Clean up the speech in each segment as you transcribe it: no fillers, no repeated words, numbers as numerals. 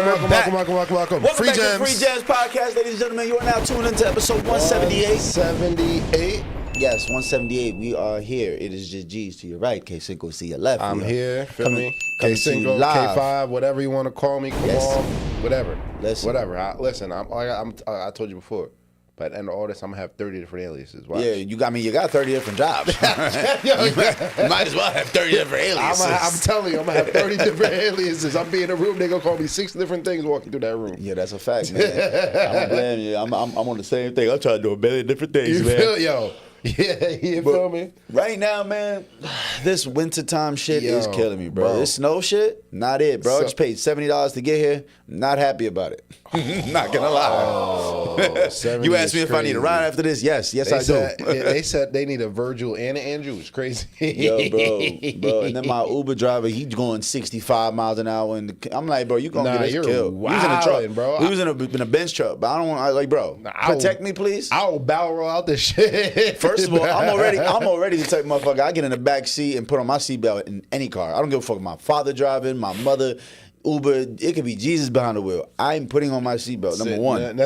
Welcome. Welcome back to the Free Jams Podcast, ladies and gentlemen. You are now tuned into episode 178. 178. Yes, 178. We are here. It is just G's to your right, K-Cinco to your left. I'm here, feel me? Coming to you K-Cinco, live. K5, whatever you want to call me, whatever. Listen. Whatever. I told you before. But at the end of all this, I'm going to have 30 different aliases. Watch. Yeah, you got 30 different jobs. you might as well have 30 different aliases. I'm telling you, I'm going to have 30 different aliases. I'm be in a room, they're going to call me 6 different things walking through that room. Yeah, that's a fact, man. I don't blame you. I'm on the same thing. I'm trying to do a million different things, man. You feel me? Right now, man, this wintertime shit is killing me, bro. This snow shit, not it, bro. I just paid $70 to get here. Not happy about it. Not gonna lie. You asked me if I need a ride after this. Yes, I do. They said they need a Virgil and an Andrew. It's crazy. Yo, bro. And then my Uber driver, he's going 65 miles an hour. And I'm like, bro, you gonna get us killed. We was in a truck, bro. We was in a bench truck, but I don't want, bro, protect me, please. I will barrel roll out this shit. First of all, I'm already the type of motherfucker. I get in the back seat and put on my seatbelt in any car. I don't give a fuck if my father driving, my mother, Uber. It could be Jesus behind the wheel. I'm putting on my seatbelt. Number one.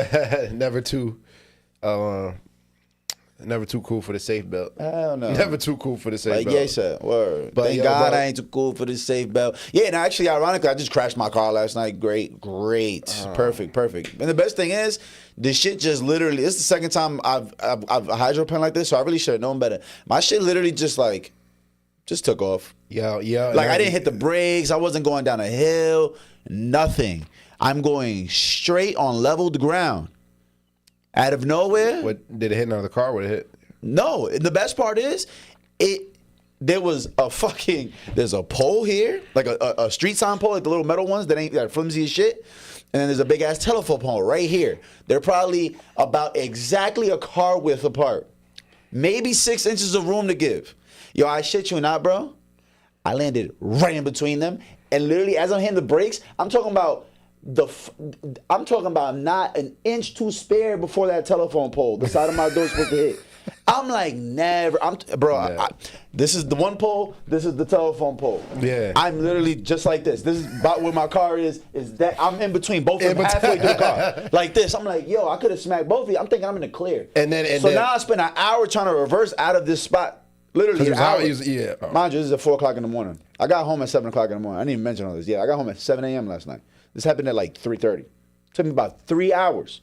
Never too cool for the safe belt. Hell no. Never too cool for the safe belt. Yeah, sir. Word. But thank God I ain't too cool for the safe belt. Yeah, and actually, ironically, I just crashed my car last night. Great. Perfect. And the best thing is, this shit just literally, it's the second time I've hydroplaned like this, so I really should have known better. My shit literally just took off. Yeah. Like, I didn't hit the brakes. I wasn't going down a hill. Nothing. I'm going straight on leveled ground. Out of nowhere. What did it hit another car? What it hit? No. The best part is, there's a pole here, like a street sign pole, like the little metal ones that ain't that flimsy as shit. And then there's a big ass telephone pole right here. They're probably about exactly a car width apart. Maybe 6 inches of room to give. Yo, I shit you not, bro. I landed right in between them. And literally, as I'm hitting the brakes, I'm talking about not an inch to spare before that telephone pole. The side of my door is supposed to hit. I'm like, never. This is the one pole. This is the telephone pole. Yeah. I'm literally just like this. This is about where my car is that I'm in between both of them halfway through the car. Like this. I'm like, yo, I could have smacked both of you. I'm thinking I'm in the clear. Now I spent an hour trying to reverse out of this spot. Literally an hour. Mind you, this is at 4 o'clock in the morning. I got home at 7 o'clock in the morning. I didn't even mention all this. Yeah, I got home at 7 a.m. last night. This happened at like 3:30. Took me about 3 hours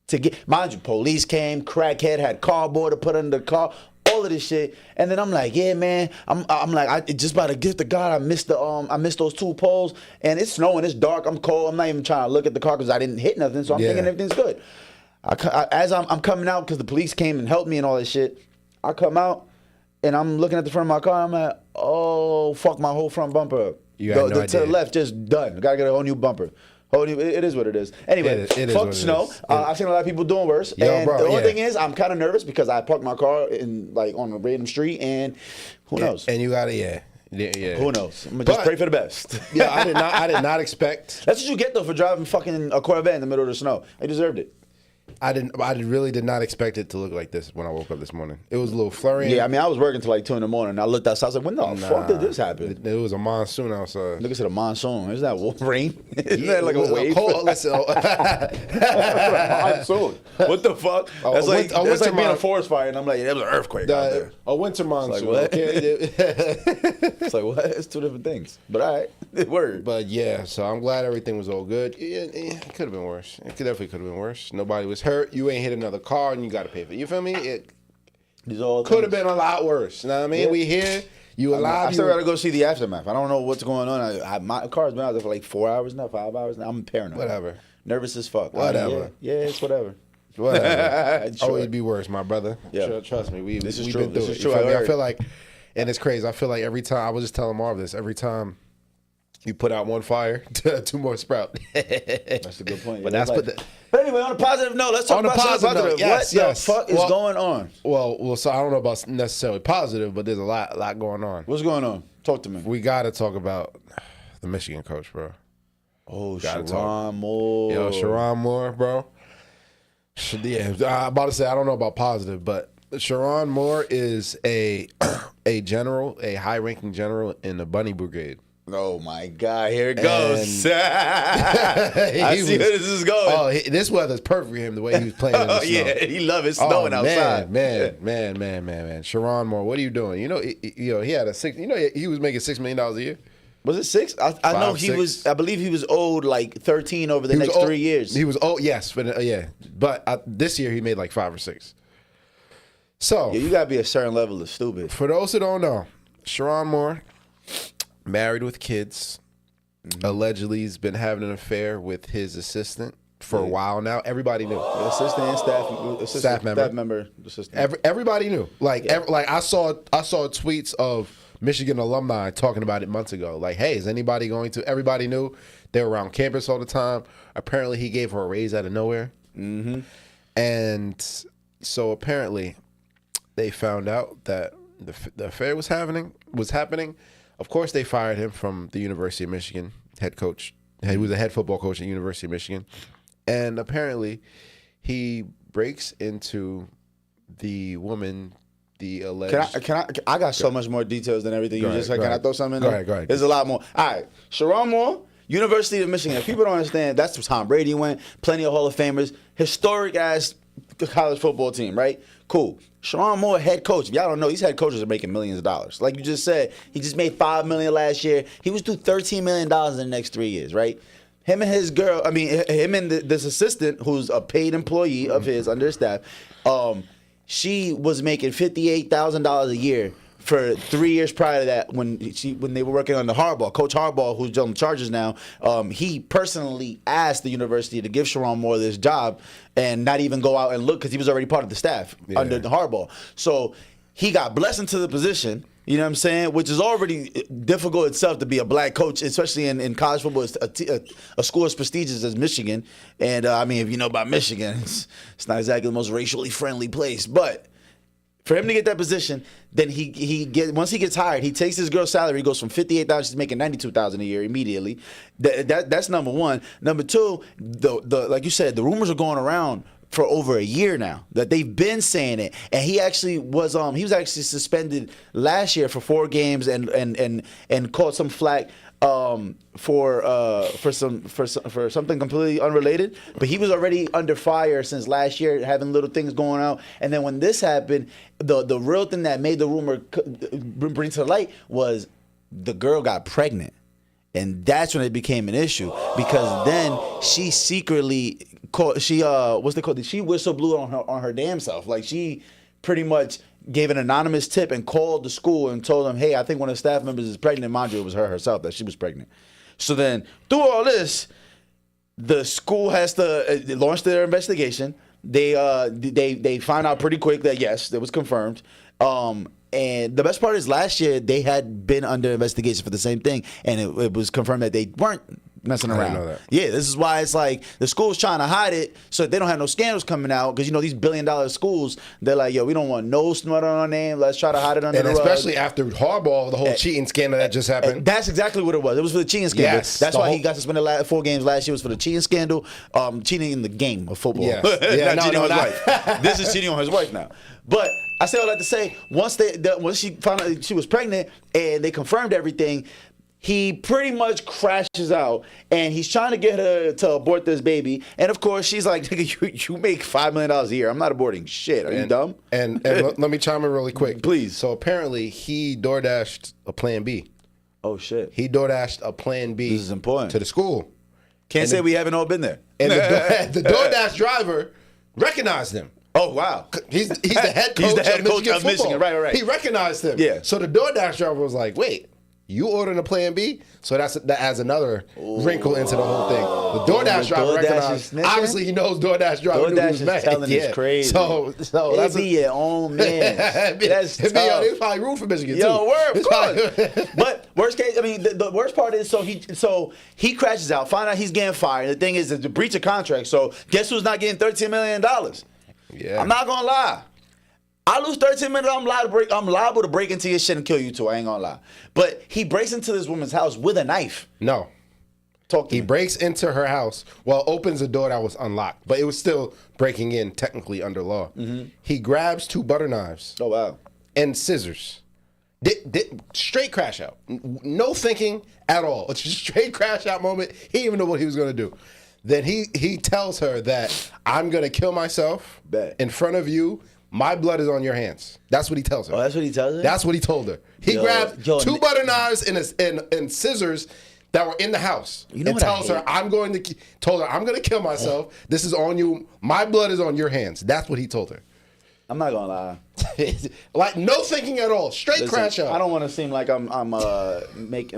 to get. Mind you, police came. Crackhead had cardboard to put under the car. All of this shit. And then I'm like, yeah, man. I'm like, I just about to get the God. I missed those 2 poles. And it's snowing. It's dark. I'm cold. I'm not even trying to look at the car because I didn't hit nothing. So I'm thinking everything's good. As I'm coming out because the police came and helped me and all this shit. I come out and I'm looking at the front of my car. I'm like, oh fuck, my whole front bumper up. To the left, just done. Gotta get a whole new bumper. It is what it is. Anyway, fuck snow. I've seen a lot of people doing worse. The only thing is, I'm kind of nervous because I parked my car on a random street, and who knows? And you gotta, who knows? I'm gonna just pray for the best. Yeah, I did not expect. That's what you get though for driving fucking a Corvette in the middle of the snow. I deserved it. I really did not expect it to look like this when I woke up this morning. It was a little flurry. Yeah, I mean, I was working till like 2 in the morning. And I looked outside. I was like, when the fuck did this happen? It was a monsoon outside. Look at a monsoon. Is that rain? Isn't that like a wave? Monsoon. What the fuck? That's like being a forest fire. And I'm like, there was an earthquake out there. A winter monsoon. Like, it's like, what? It's 2 different things. But all right. It worked. But yeah, so I'm glad everything was all good. It could have been worse. It definitely could have been worse. Nobody was hurt. You ain't hit another car and you got to pay for it. You feel me? It could have been a lot worse. You know what I mean? Yeah. We here. You alive. I still got to go see the aftermath. I don't know what's going on. My car's been out there for like 4 hours now, 5 hours now. I'm paranoid. Whatever. Nervous as fuck. Whatever. Yeah, it's whatever. Whatever. Always be worse, my brother. Yeah. Trust me. We've been through it. Is true. I feel like, and it's crazy. I feel like every time, I was just telling Marv this, every time you put out one fire, 2 more sprout. That's a good point. But But anyway, on a positive note, let's talk about something positive. What the fuck is going on? Well, so I don't know about necessarily positive, but there's a lot going on. What's going on? Talk to me. We got to talk about the Michigan coach, bro. Oh, Sherrone Moore. Yo, Sherrone Moore, bro. Yeah, I'm about to say I don't know about positive, but Sherrone Moore is a general, a high-ranking general in the Bunny Brigade. Oh my God! Here it goes. I see where this is going. Oh, this weather's perfect for him. The way he was playing in the snow. Yeah, he loved it snowing outside. Man. Sherrone Moore, what are you doing? He had he was making $6 million a year. Was it 6? I know he 6. was. I believe he was owed like 13 over the next 3 years. He was owed, yes, but But this year he made like 5 or 6. So you gotta be a certain level of stupid. For those who don't know, Sherrone Moore, married with kids, allegedly has been having an affair with his assistant for a while now. Everybody knew. Assistant and staff member. Everybody knew. Like I saw tweets of Michigan alumni talking about it months ago. Like, hey, is anybody going to? Everybody knew. They were around campus all the time. Apparently, he gave her a raise out of nowhere. Mm-hmm. And so apparently, they found out that the affair was happening. Of course, they fired him from the University of Michigan, head coach. He was a head football coach at the University of Michigan. And apparently, he breaks into the woman, the alleged... I got so much more details than everything you just said. Can I throw something in there? Go ahead. There's a lot more. All right. Sherrone Moore, University of Michigan. If people don't understand, that's where Tom Brady went. Plenty of Hall of Famers. Historic-ass college football team, right? Cool. Sherrone Moore, head coach. If y'all don't know, these head coaches are making millions of dollars. Like you just said, he just made $5 million last year. He was due $13 million in the next 3 years, right? Him and this assistant, who's a paid employee of his under his staff, she was making $58,000 a year for 3 years prior to that when they were working under Harbaugh. Coach Harbaugh, who's on the Chargers now, he personally asked the university to give Sherrone Moore this job and not even go out and look because he was already part of the staff under Harbaugh. So he got blessed into the position. You know what I'm saying? Which is already difficult itself to be a black coach, especially in college football. It's a school as prestigious as Michigan. And, if you know about Michigan, it's not exactly the most racially friendly place. But for him to get that position, then once he gets hired, he takes his girl's salary, goes from $58,000, she's making $92,000 a year immediately. That's number one. Number two, like you said, the rumors are going around for over a year now that they've been saying it, and he actually was suspended last year for 4 games and caught some flack for something completely unrelated. But he was already under fire since last year, having little things going out. And then when this happened, the real thing that made the rumor bring to light was the girl got pregnant. And that's when it became an issue because then she secretly she whistle blew on her damn self. Like she pretty much gave an anonymous tip and called the school and told them, hey, I think one of the staff members is pregnant. Mind you, it was her herself that she was pregnant. So then through all this, the school has to launch their investigation. They find out pretty quick that yes, it was confirmed. And the best part is last year they had been under investigation for the same thing, and it was confirmed that they weren't messing around. I didn't know that. Yeah, this is why it's like the school's trying to hide it so that they don't have no scandals coming out because, these billion-dollar schools, they're like, yo, we don't want no smut on our name. Let's try to hide it under the rug. And especially after Harbaugh, the whole cheating scandal that just happened. That's exactly what it was. It was for the cheating scandal. Yes, that's why he got suspended 4 games last year was for the cheating scandal, cheating in the game of football. Yes. Not cheating on his wife. This is cheating on his wife now. But I say all that to say, once she found out she was pregnant and they confirmed everything, he pretty much crashes out and he's trying to get her to abort this baby. And of course, she's like, nigga, you make $5 million a year. I'm not aborting shit. Are you dumb? And let me chime in really quick. Please. So apparently he DoorDashed a plan B. Oh, shit. He DoorDashed a plan B. This is important. To the school. Can't say we haven't all been there. And the DoorDash driver recognized him. Oh, wow. He's the head coach, of Michigan. Right. He recognized him. Yeah. So the DoorDash driver was like, wait, you ordering a plan B? So that adds another wrinkle into the whole thing. The DoorDash driver recognized. Obviously, he knows DoorDash driver knew he was mad. Telling is crazy. So that's your own man. That's tough. They probably root for Michigan too. Yo, word, of course. But worst case, the worst part is so he crashes out. Find out he's getting fired. The thing is, it's a breach of contract. So guess who's not getting $13 million? Yeah. I'm not gonna lie. I lose 13 minutes, I'm liable to break into your shit and kill you too. I ain't gonna lie. But he breaks into this woman's house with a knife. No. Talk to me. He breaks into her house. Well, opens a door that was unlocked, but it was still breaking in technically under law. Mm-hmm. He grabs 2 butter knives. Oh, wow. And scissors. Straight crash out. No thinking at all. It's just straight crash out moment. He didn't even know what he was going to do. Then he tells her that I'm going to kill myself in front of you. My blood is on your hands. That's what he tells her. Oh, that's what he tells her? That's what he told her. He grabbed 2 butter knives and scissors that were in the house. You know and tells her, I'm going to kill myself. This is on you. My blood is on your hands. That's what he told her. I'm not gonna lie. Like no thinking at all. Straight crash out. I don't want to seem like I'm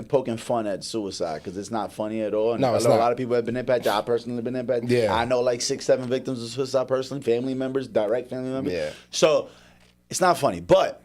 poking fun at suicide because it's not funny at all. And no, I know a lot of people have been impacted. I personally have been impacted. Yeah. I know like 6, 7 victims of suicide personally, family members, direct family members. Yeah. So it's not funny, but.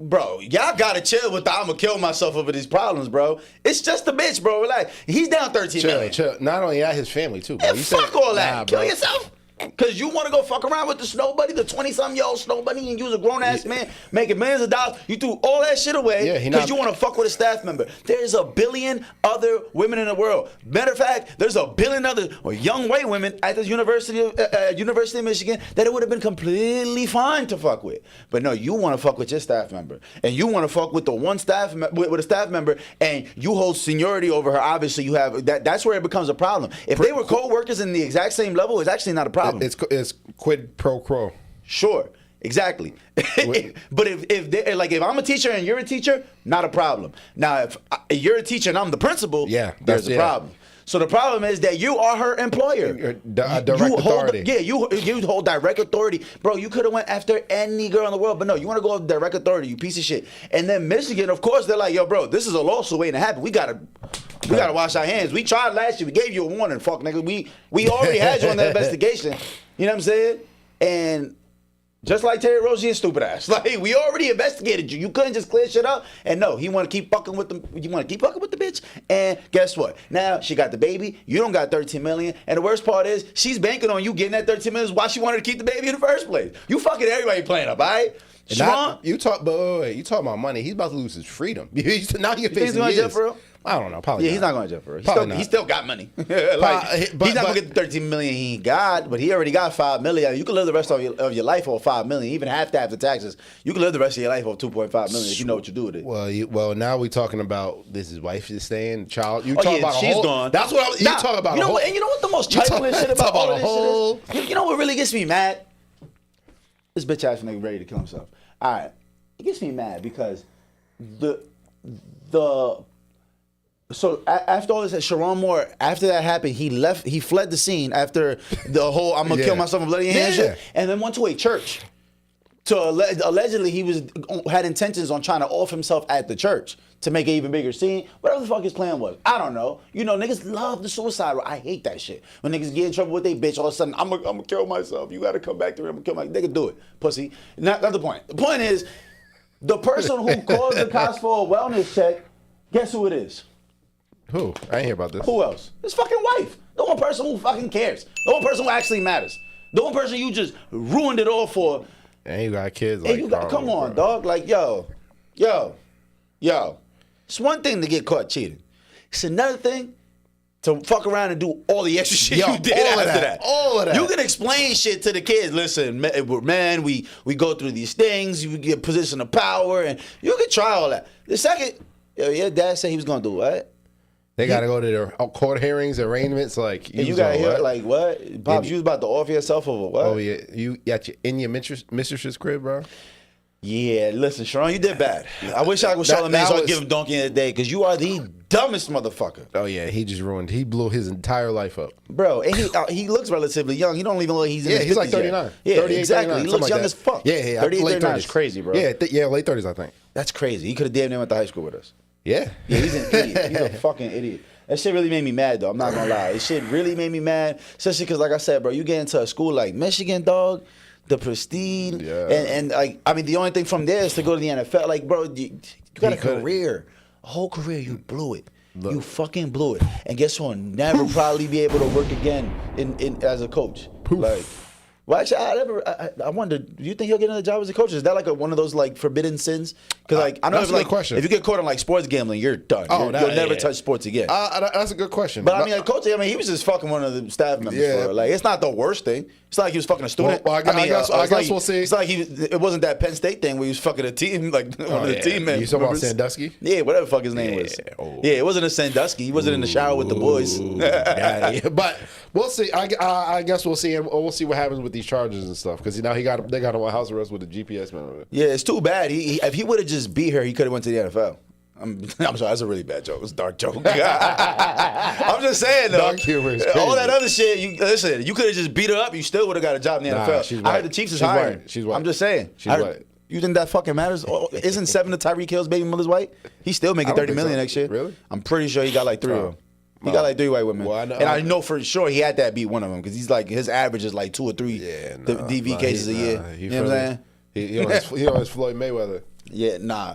Bro, y'all gotta chill with the I'm gonna kill myself over these problems, bro. It's just a bitch, bro. Relax. He's down 13 million. Chill. Not only that, his family too, bro. Yeah, fuck all that. Kill yourself. Because you want to go fuck around with the snow buddy, the 20-something-year-old snow buddy, and you was a grown-ass man making millions of dollars. You threw all that shit away because you want to fuck with a staff member. There's a billion other women in the world. Matter of fact, there's a billion other young white women at this University of Michigan that it would have been completely fine to fuck with. But no, you want to fuck with your staff member. And you want to fuck with the one with a staff member, and you hold seniority over her. Obviously, you have that's where it becomes a problem. If they were co-workers in the exact same level, it's actually not a problem. It's quid pro quo. Sure, exactly. But if I'm a teacher and you're a teacher, not a problem. Now, if you're a teacher and I'm the principal, there's a problem. So the problem is that you are her employer. You're direct authority. You hold direct authority. Bro, you could have went after any girl in the world, but no, you want to go with direct authority, you piece of shit. And then Michigan, of course, they're like, yo, bro, this is a lawsuit waiting to happen. We gotta wash our hands. We tried last year. We gave you a warning, fuck nigga. We already had you on the investigation. You know what I'm saying? And just like Terry Rozier, stupid ass. Like, we already investigated you. You couldn't just clear shit up. And no, he want to keep fucking with them. You want to keep fucking with the bitch. And guess what? Now she got the baby. You don't got 13 million. And the worst part is she's banking on you getting that 13 million. Why she wanted to keep the baby in the first place? You fucking everybody playing up, all right? You talk about money. He's about to lose his freedom. Now he can face he's going to jail for real? I don't know. Probably. Yeah, he's not going to jail for real. He still got money. He's not going to get the 13 million he got, but he already got 5 million. You can live the rest of your life off 5 million, even half that after taxes. You can live the rest of your life off 2.5 million if you know what you do with it. Well, now we're talking about this. His wife is staying. Child. You talk about she's gone. That's what you talk about. You know what? And you know what the most trifling shit about all of this shit is? You know what really gets me mad? This bitch ass nigga ready to kill himself. All right. It gets me mad because so after all this at Sherrone Moore, after that happened, he fled the scene after the whole I'm gonna kill myself and bloody hands shit, and then went to a church. Allegedly he had intentions on trying to off himself at the church to make an even bigger scene. Whatever the fuck his plan was, I don't know. You know, niggas love the suicide. I hate that shit. When niggas get in trouble with they bitch, all of a sudden I'm gonna kill myself. You gotta come back to me. I'm gonna kill myself. They can do it, pussy. Not the point. The point is, the person who calls the cops for a wellness check, guess who it is? Who? I ain't hear about this. Who else? His fucking wife. The one person who fucking cares. The one person who actually matters. The one person you just ruined it all for. And you got kids. Like, come on, dog. Like, yo. It's one thing to get caught cheating. It's another thing to fuck around and do all the extra shit you did after that. All of that. You can explain shit to the kids. Listen, we're men. We go through these things. You get position of power, and you can try all that. The second, your dad said he was gonna do what? They gotta go to their court hearings, arraignments, like. And you gotta hear like what? Pops, you was about to off yourself over what? Oh yeah, you got in your mistress's crib, bro. Yeah, listen, Sherrone, you did bad. I wish I was Charlamagne so I could give him donkey in the day, because you are the dumbest motherfucker. Oh yeah, he just ruined. He blew his entire life up, bro. And he looks relatively young. He don't even look. He's in his 50s he's like 39. Yeah, 38, exactly. 39, he looks young as fuck. Yeah, 38, 39 is crazy, bro. Yeah, late 30s, I think. That's crazy. He could have damn near went to high school with us. Yeah, he's an idiot. He's a fucking idiot. That shit really made me mad, though. I'm not gonna lie. It shit really made me mad, especially because, like I said, bro, you get into a school like Michigan, dog. The prestige, and like, I mean, the only thing from there is to go to the NFL. Like, bro, you got a career, a whole career. You blew it. Look. You fucking blew it. And guess what? Never probably be able to work again in as a coach. Poof. Like, Well, actually, I wonder. Do you think he'll get another job as a coach? Is that like one of those like forbidden sins? Because like I know that's a good question. If you get caught on like sports gambling, you're done. You'll never touch sports again. That's a good question. But I mean, like coaching. I mean, he was just fucking one of the staff members. Yeah. For it. Like it's not the worst thing. It's not like he was fucking a student. Well, I guess we'll see. It's like it wasn't that Penn State thing where he was fucking a team, like one of the team members. You talking about Sandusky? Yeah, whatever the fuck his name was. Yeah, it wasn't a Sandusky. He wasn't in the shower with the boys. But we'll see. I guess we'll see. And we'll see what happens with these charges and stuff. Because now they got him on house arrest with a GPS man. Yeah, it's too bad. If he would have just beat her, he could have went to the NFL. I'm sorry, that's a really bad joke. It's a dark joke. I'm just saying though. Dark humor is crazy. All that other shit. You could have just beat her up. You still would have got a job in the NFL. She's I heard the Chiefs is hiring. She's white. I'm just saying. She's white. You think that fucking matters? Isn't 7 of Tyreek Hill's baby mother's white? He's still making $30 million next year. Really? I'm pretty sure he got like 3 of them. He got like 3 white women. Well, I know for sure he had to beat one of them because he's like his average is like 2 or 3 DV cases a year. You know what I'm saying? He always Floyd Mayweather. Yeah, nah.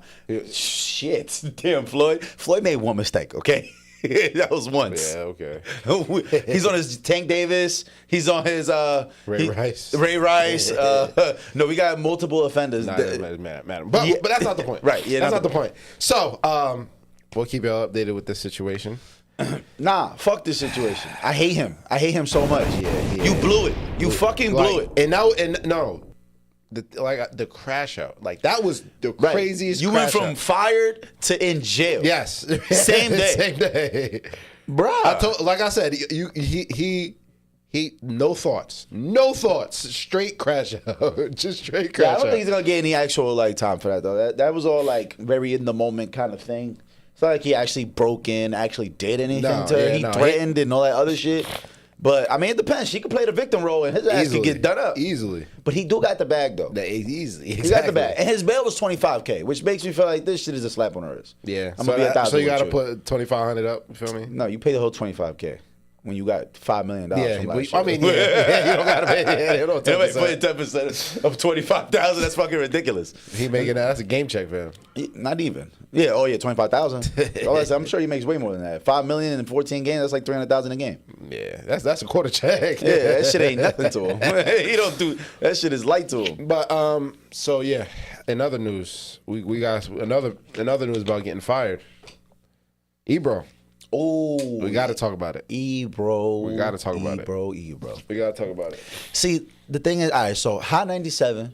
Shit. Damn, Floyd. Floyd made one mistake, okay? That was once. Yeah, okay. He's on his Tank Davis. He's on his Ray Rice. No, we got multiple offenders. Nah, but that's not the point. Right. Yeah, that's not the point. So, we'll keep y'all updated with this situation. Nah, fuck this situation. I hate him. I hate him so much. Yeah. You blew it. You fucking blew it. And no. The crash out, like that was the craziest. You went from fired to in jail. Yes, same day, bruh. Like I said, he no thoughts, straight crash out, just straight crash out. I don't think he's gonna get any actual like time for that though. That was all like very in the moment kind of thing. It's not like he actually broke in, actually did anything to her. He threatened and all that other shit. But, I mean, it depends. She could play the victim role and his ass could get done up. Easily. But he do got the bag, though. Easily. Exactly. He got the bag. And his bail was $25K, which makes me feel like this shit is a slap on her wrist. Yeah. I'm going to be $1,000. So you got to put $2,500 up, you feel me? No, you pay the whole $25K. When you got $5 million from last year. I mean, you don't got to pay. You don't pay 10% of $25,000. That's fucking ridiculous. He making that's a game check for him. Not even. Yeah. Oh yeah, $25,000. I'm sure he makes way more than that. $5 million in 14 games. That's like $300,000 a game. Yeah, that's a quarter check. Yeah, that shit ain't nothing to him. He don't do that. Shit is light to him. But so yeah. In other news, we got another news about getting fired. Ebro. Oh, we got to talk about it. Ebro. We got to talk about it. Ebro. We got to talk about it. See, the thing is, all right, so Hot 97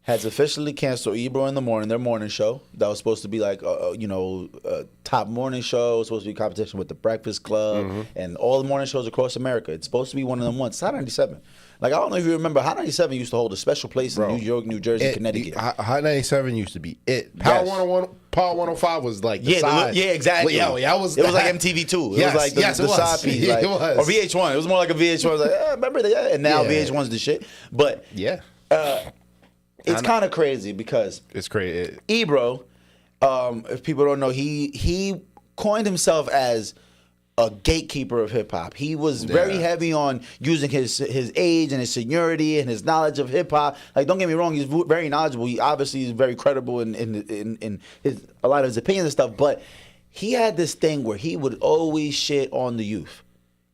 has officially canceled Ebro in the Morning, their morning show. That was supposed to be like, a top morning show. It was supposed to be competition with The Breakfast Club and all the morning shows across America. It's supposed to be one of them ones. It's Hot 97. Like, I don't know if you remember, Hot 97 used to hold a special place in New York, New Jersey, Connecticut. Hot 97 used to be it. Power 101, Power 105 was like the side. Yeah, exactly. It was like MTV too. It was like the side piece. Like, it was. Or VH1. It was more like a VH1. I was like, remember that? And now VH1's the shit. But yeah. It's kind of crazy because it's crazy. Ebro, if people don't know, he coined himself as a gatekeeper of hip hop. He was very heavy on using his age and his seniority and his knowledge of hip hop. Like, don't get me wrong, he's very knowledgeable. He obviously is very credible in his a lot of his opinions and stuff. But he had this thing where he would always shit on the youth.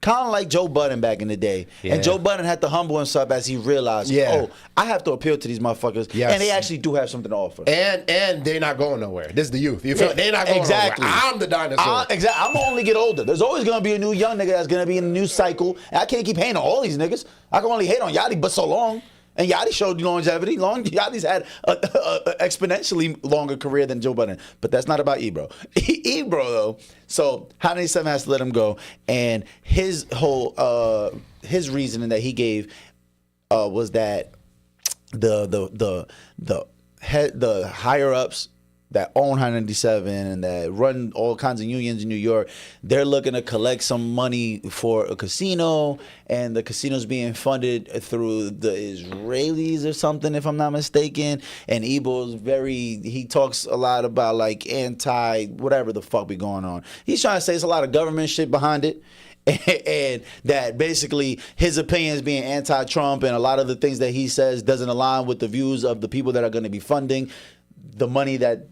Kind of like Joe Budden back in the day. Yeah. And Joe Budden had to humble himself as he realized, I have to appeal to these motherfuckers. Yes. And they actually do have something to offer. And they're not going nowhere. This is the youth. You feel they're not going nowhere. I'm the dinosaur. Exactly. I'm going to only get older. There's always going to be a new young nigga that's going to be in a new cycle. And I can't keep hating on all these niggas. I can only hate on Yachty but so long. And Yachty showed longevity. Yachty's had an exponentially longer career than Joe Budden. But that's not about Ebro. Ebro, though, so Hot 97 has to let him go. And his whole his reasoning that he gave was that the higher ups that own Hot 97 and that run all kinds of unions in New York, they're looking to collect some money for a casino, and the casino's being funded through the Israelis or something, if I'm not mistaken. And Ebro's he talks a lot about like whatever the fuck be going on. He's trying to say it's a lot of government shit behind it. And that basically his opinion is being anti-Trump, and a lot of the things that he says doesn't align with the views of the people that are going to be funding the money that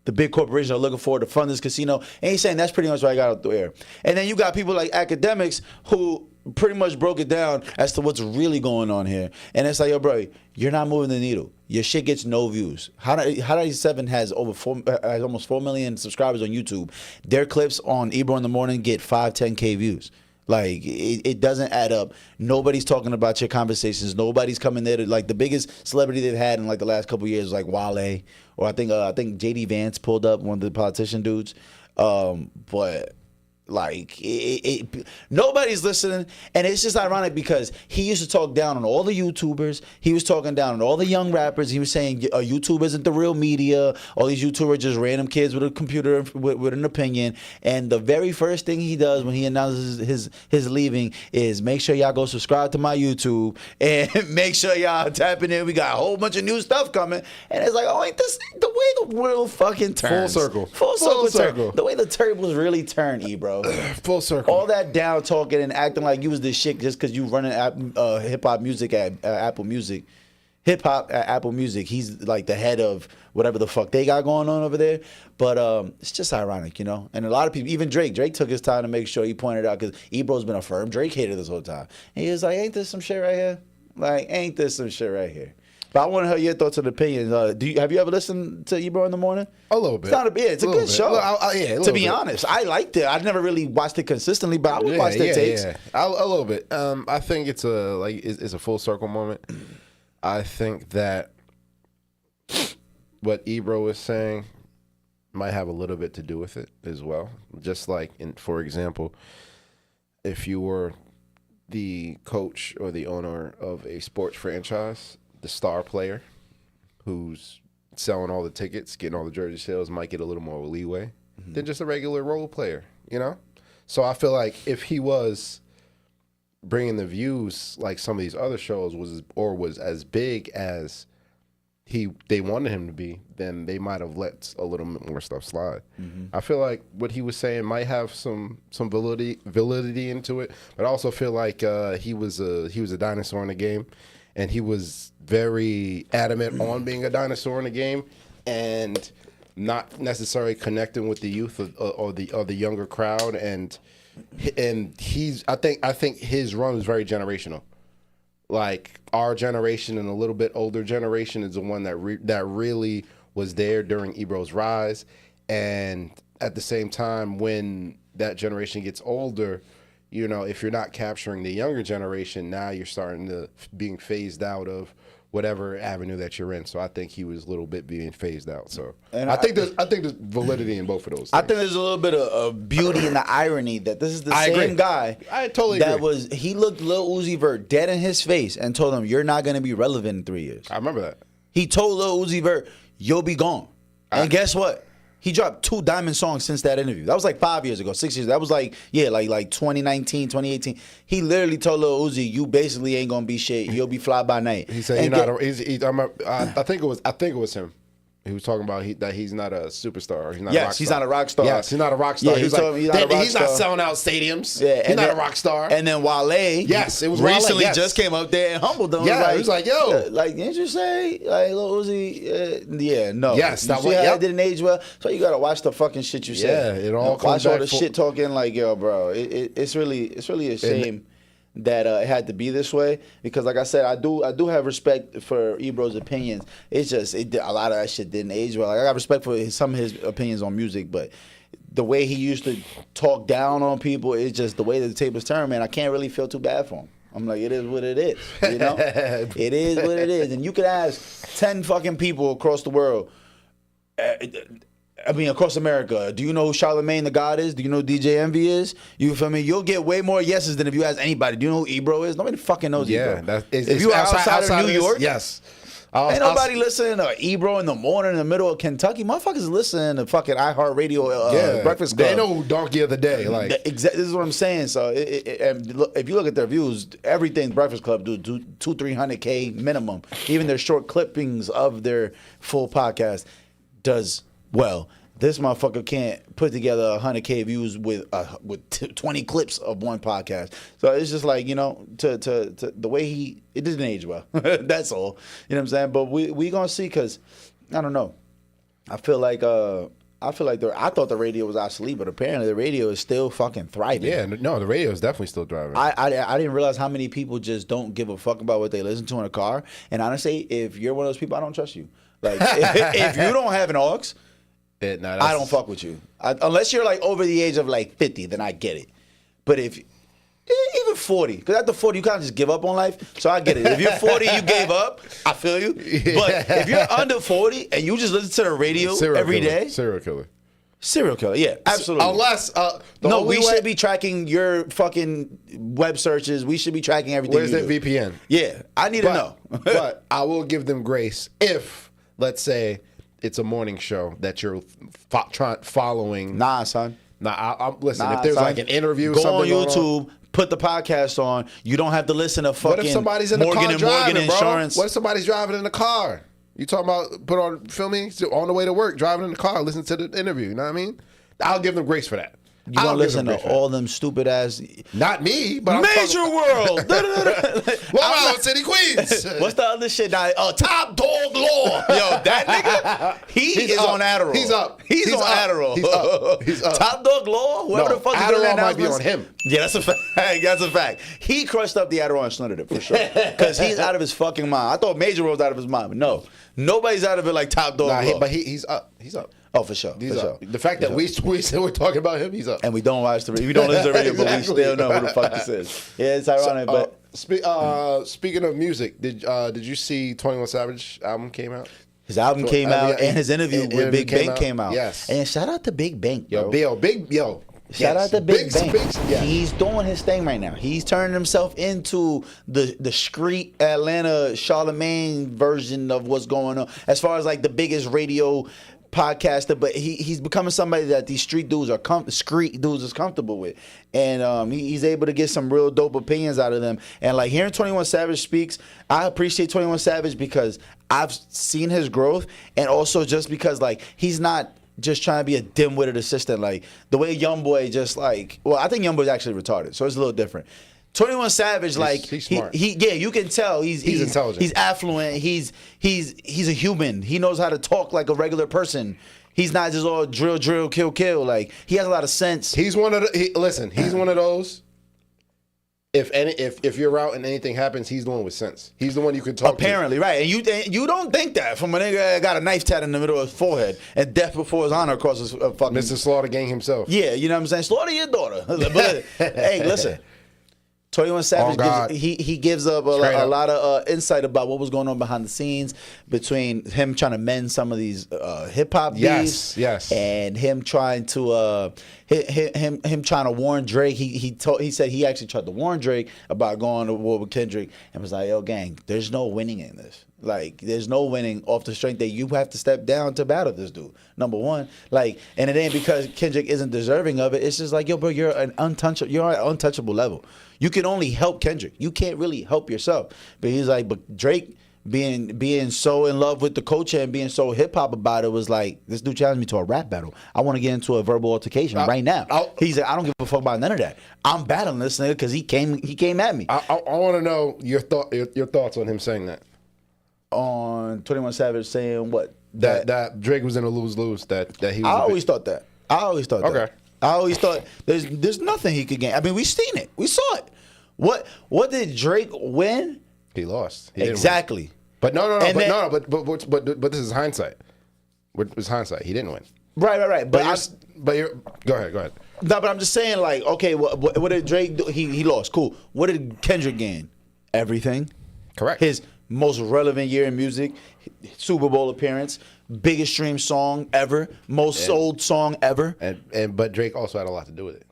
the big corporations are looking for to fund this casino. And he's saying that's pretty much what I got out the air. And then you got people like academics who pretty much broke it down as to what's really going on here. And it's like, yo, bro, you're not moving the needle. Your shit gets no views. How 97 has almost 4 million subscribers on YouTube. Their clips on Ebro in the Morning get 5-10K views. Like, it doesn't add up. Nobody's talking about your conversations. Nobody's coming there to, like, the biggest celebrity they've had in, like, the last couple of years was, like, Wale. Or I think JD Vance pulled up, one of the politician dudes. But... like, nobody's listening, and it's just ironic because he used to talk down on all the YouTubers. He was talking down on all the young rappers. He was saying YouTube isn't the real media. All these YouTubers are just random kids with a computer with an opinion. And the very first thing he does when he announces his leaving is make sure y'all go subscribe to my YouTube and make sure y'all tapping in. We got a whole bunch of new stuff coming, and it's like, oh, ain't this the way the world fucking turns? Full circle. The way the tables really turn, Ebro. Full circle. All that down talking and acting like you was this shit just because you running hip hop music at Apple Music. Hip hop at Apple Music. He's like the head of whatever the fuck they got going on over there. But it's just ironic, you know. And a lot of people, even Drake took his time to make sure he pointed out because Ebro's been a firm Drake hater this whole time. And he was like, "Ain't this some shit right here? Like, ain't this some shit right here?" But I want to hear your thoughts and opinions. Have you ever listened to Ebro in the Morning? A little bit. It's a good show. To be honest, I liked it. I never really watched it consistently, but I would watch the takes. Yeah. A little bit. I think it's a full circle moment. I think that what Ebro is saying might have a little bit to do with it as well. Just like, for example, if you were the coach or the owner of a sports franchise, the star player who's selling all the tickets, getting all the jersey sales might get a little more leeway than just a regular role player, you know? So I feel like if he was bringing the views like some of these other shows was as big as they wanted him to be, then they might have let a little bit more stuff slide. I feel like what he was saying might have some validity into it, but I also feel like he was a dinosaur in the game. And he was very adamant on being a dinosaur in the game, and not necessarily connecting with the youth or the younger crowd. And I think his run was very generational. Like, our generation and a little bit older generation is the one that really was there during Ebro's rise, and at the same time, when that generation gets older, you know, if you're not capturing the younger generation, now you're starting to being phased out of whatever avenue that you're in. So I think he was a little bit being phased out. So I think there's validity in both of those things. I think there's a little bit of beauty in the irony that this is the same guy. I totally agree. He looked Lil Uzi Vert dead in his face and told him, "You're not going to be relevant in 3 years." I remember that. He told Lil Uzi Vert, "You'll be gone." And guess what? He dropped 2 diamond songs since that interview. That was like 5 years ago, 6 years. That was like 2019, 2018. He literally told Lil Uzi, "You basically ain't gonna be shit. You'll be fly by night." He said, I think it was him. He was talking about that he's not a superstar. He's not a rock star. He's not a rock star. Yes, he's not a rock star. Yeah, he's not selling out stadiums. Yeah, he's not a rock star. And then Wale, it was recently Wale, just came up there and humbled them. Yeah, he was like, "Yo, like, didn't you say like Lil Uzi?" No. Yes, that way. It didn't age well. So you gotta watch the fucking shit you say. Yeah, it all comes watch all the shit talking. Like, yo, bro, it's really a shame that it had to be this way, because like I said, I do have respect for Ebro's opinions. It's just a lot of that shit didn't age well. Like, I got respect for some of his opinions on music, but the way he used to talk down on people, it's just the way that the tables turn, man. I can't really feel too bad for him. I'm like, it is what it is, you know? It is what it is. And you could ask 10 fucking people across the world, across America, do you know who Charlamagne the God is? Do you know who DJ Envy is? You feel me? You'll get way more yeses than if you ask anybody. Do you know who Ebro is? Nobody fucking knows Ebro. If you outside of New York, yes. Ain't nobody listening to Ebro in the morning in the middle of Kentucky. Motherfuckers listening to fucking iHeartRadio Breakfast Club. They know who Donkey of the Day. Like, this is what I'm saying. So if you look at their views, everything Breakfast Club do 200-300K minimum. Even their short clippings of their full podcast does well. This motherfucker can't put together 100K views with 20 clips of one podcast. So it's just like, you know, to the way it didn't age well. That's all. You know what I'm saying? But we gonna see, because I don't know. I feel like I feel like I thought the radio was obsolete, but apparently the radio is still fucking thriving. Yeah, no, the radio is definitely still thriving. I didn't realize how many people just don't give a fuck about what they listen to in a car. And honestly, if you're one of those people, I don't trust you. Like, if you don't have an aux, I don't fuck with you. Unless you're like over the age of like 50, then I get it. But even 40, because after 40, you kind of just give up on life. So I get it. If you're 40, you gave up. I feel you. But if you're under 40 and you just listen to the radio every day, serial killer. Serial killer, yeah, absolutely. Unless we should be tracking your fucking web searches. We should be tracking everything. Where's that VPN? Yeah, I need to know. But I will give them grace if, let's say, it's a morning show that you're following. Nah, son. Listen, if there's like an interview, go on YouTube. Put the podcast on. You don't have to listen to fucking what if somebody's in the Morgan car and driving, Morgan Insurance. What if somebody's driving in the car? You talking about put on filming on the way to work, driving in the car, listen to the interview. You know what I mean? I'll give them grace for that. You gonna listen to all them stupid ass? Not me, but Major World. Long Island City, Queens. What's the other shit? Top Dog Law. Yo, that nigga, he's on Adderall. He's up. He's on Adderall. He's up. Top Dog Law. Whoever the fuck is doing that might be on him. Yeah, that's a fact. That's a fact. He crushed up the Adderall and snorted it for sure. Because he's out of his fucking mind. I thought Major World was out of his mind, but no, nobody's out of it like Top Dog Law. But he's up. He's up. Oh, for sure. The fact that we said we're talking about him, he's up. And we don't watch we don't listen to the radio, exactly. But we still know who the fuck this is. Yeah, it's ironic. But speaking of music, did you see 21 Savage album came out? His album came out, and his interview with Big Bank came out. Yes. And shout out to Big Bank, bro. Shout out to Big Bank. Yeah. He's doing his thing right now. He's turning himself into the street Atlanta Charlemagne version of what's going on. As far as like the biggest radio podcaster, but he's becoming somebody that these street dudes is comfortable with, and he's able to get some real dope opinions out of them. And like hearing 21 Savage speaks, I appreciate 21 Savage because I've seen his growth, and also just because like he's not just trying to be a dim-witted assistant like the way YoungBoy just like. Well, I think YoungBoy's actually retarded, so it's a little different. 21 Savage, like he's smart. You can tell he's intelligent. He's affluent. He's a human. He knows how to talk like a regular person. He's not just all drill, kill. Like he has a lot of sense. He's one of he's one of those. If you're out and anything happens, he's the one with sense. He's the one you can talk to. Apparently, right. And you don't think that from a nigga that got a knife tat in the middle of his forehead and death before his honor across his fucking Mr. Slaughter Gang himself. Yeah, you know what I'm saying? Slaughter your daughter. But hey, listen. 21 Savage he gives up a lot of insight about what was going on behind the scenes between him trying to mend some of these hip hop beefs, and him trying to him trying to warn Drake. He said he actually tried to warn Drake about going to war with Kendrick and was like, "Yo, gang, there's no winning in this. Like, there's no winning off the strength that you have to step down to battle this dude. Number one, like, and it ain't because Kendrick isn't deserving of it. It's just like, yo, bro, you're at an untouchable level. You can only help Kendrick. You can't really help yourself." But he's like, but Drake being so in love with the culture and being so hip hop about it was like, this dude challenged me to a rap battle. I want to get into a verbal altercation right now. He's like, I don't give a fuck about none of that. I'm battling this nigga because he came at me. I want to know your thoughts on him saying that. On 21 Savage saying what? That Drake was in a lose-lose. That he was. I always thought that. Okay. I always thought there's nothing he could gain. I mean, we seen it. We saw it. What did Drake win? He lost. He exactly. Win. But but this is hindsight. What was hindsight? He didn't win. Right. But go ahead. No, but I'm just saying, like, okay, what did Drake do? He lost. Cool. What did Kendrick gain? Everything. Correct. His most relevant year in music, Super Bowl appearance, biggest stream song ever, most sold song ever. But Drake also had a lot to do with it.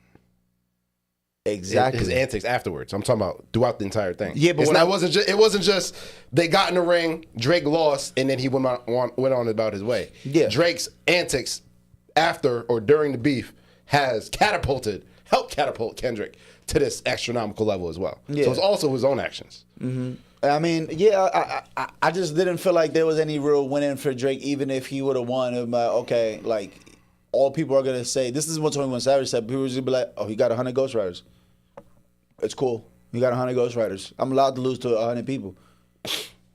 Exactly. His antics afterwards. I'm talking about throughout the entire thing. Yeah, but it wasn't just they got in the ring, Drake lost, and then he went on about his way. Yeah. Drake's antics after or during the beef has helped catapult Kendrick to this astronomical level as well. Yeah. So it's also his own actions. Mm-hmm. I mean, yeah, I just didn't feel like there was any real winning for Drake, even if he would have won. Okay, like, all people are going to say, this is what 21 Savage said, people are going to be like, oh, he got 100 ghostwriters. It's cool. He got 100 ghostwriters. I'm allowed to lose to 100 people.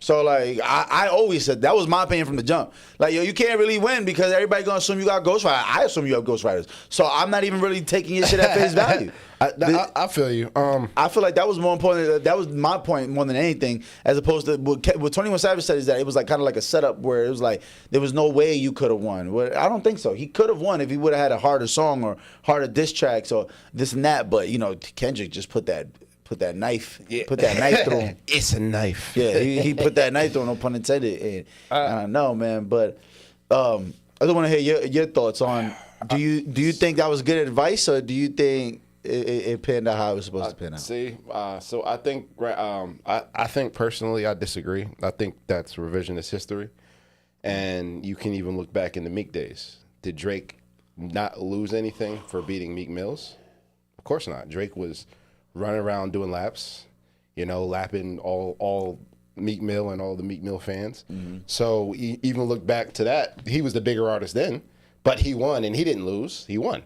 So, like, I always said, that was my opinion from the jump. Like, yo, you can't really win because everybody going to assume you got ghostwriters. I assume you have ghostwriters. So, I'm not even really taking your shit at face value. I feel you. I feel like that was more important. That was my point more than anything, as opposed to what 21 Savage said is that it was like kind of like a setup where it was like there was no way you could have won. Well, I don't think so. He could have won if he would have had a harder song or harder diss tracks or this and that. But, you know, Kendrick just put that knife, put that knife through him. It's a knife. Yeah, he put that knife through him, no pun intended. And I don't know, man, but I just want to hear your thoughts on. Do you think that was good advice, or do you think it panned out how it was supposed to pan out? See, so I think I think personally I disagree. I think that's revisionist history, and you can even look back in the Meek days. Did Drake not lose anything for beating Meek Mills? Of course not. Drake was running around doing laps, you know, lapping all Meek Mill and all the Meek Mill fans. Mm-hmm. So even look back to that, he was the bigger artist then, but he won and he didn't lose. He won.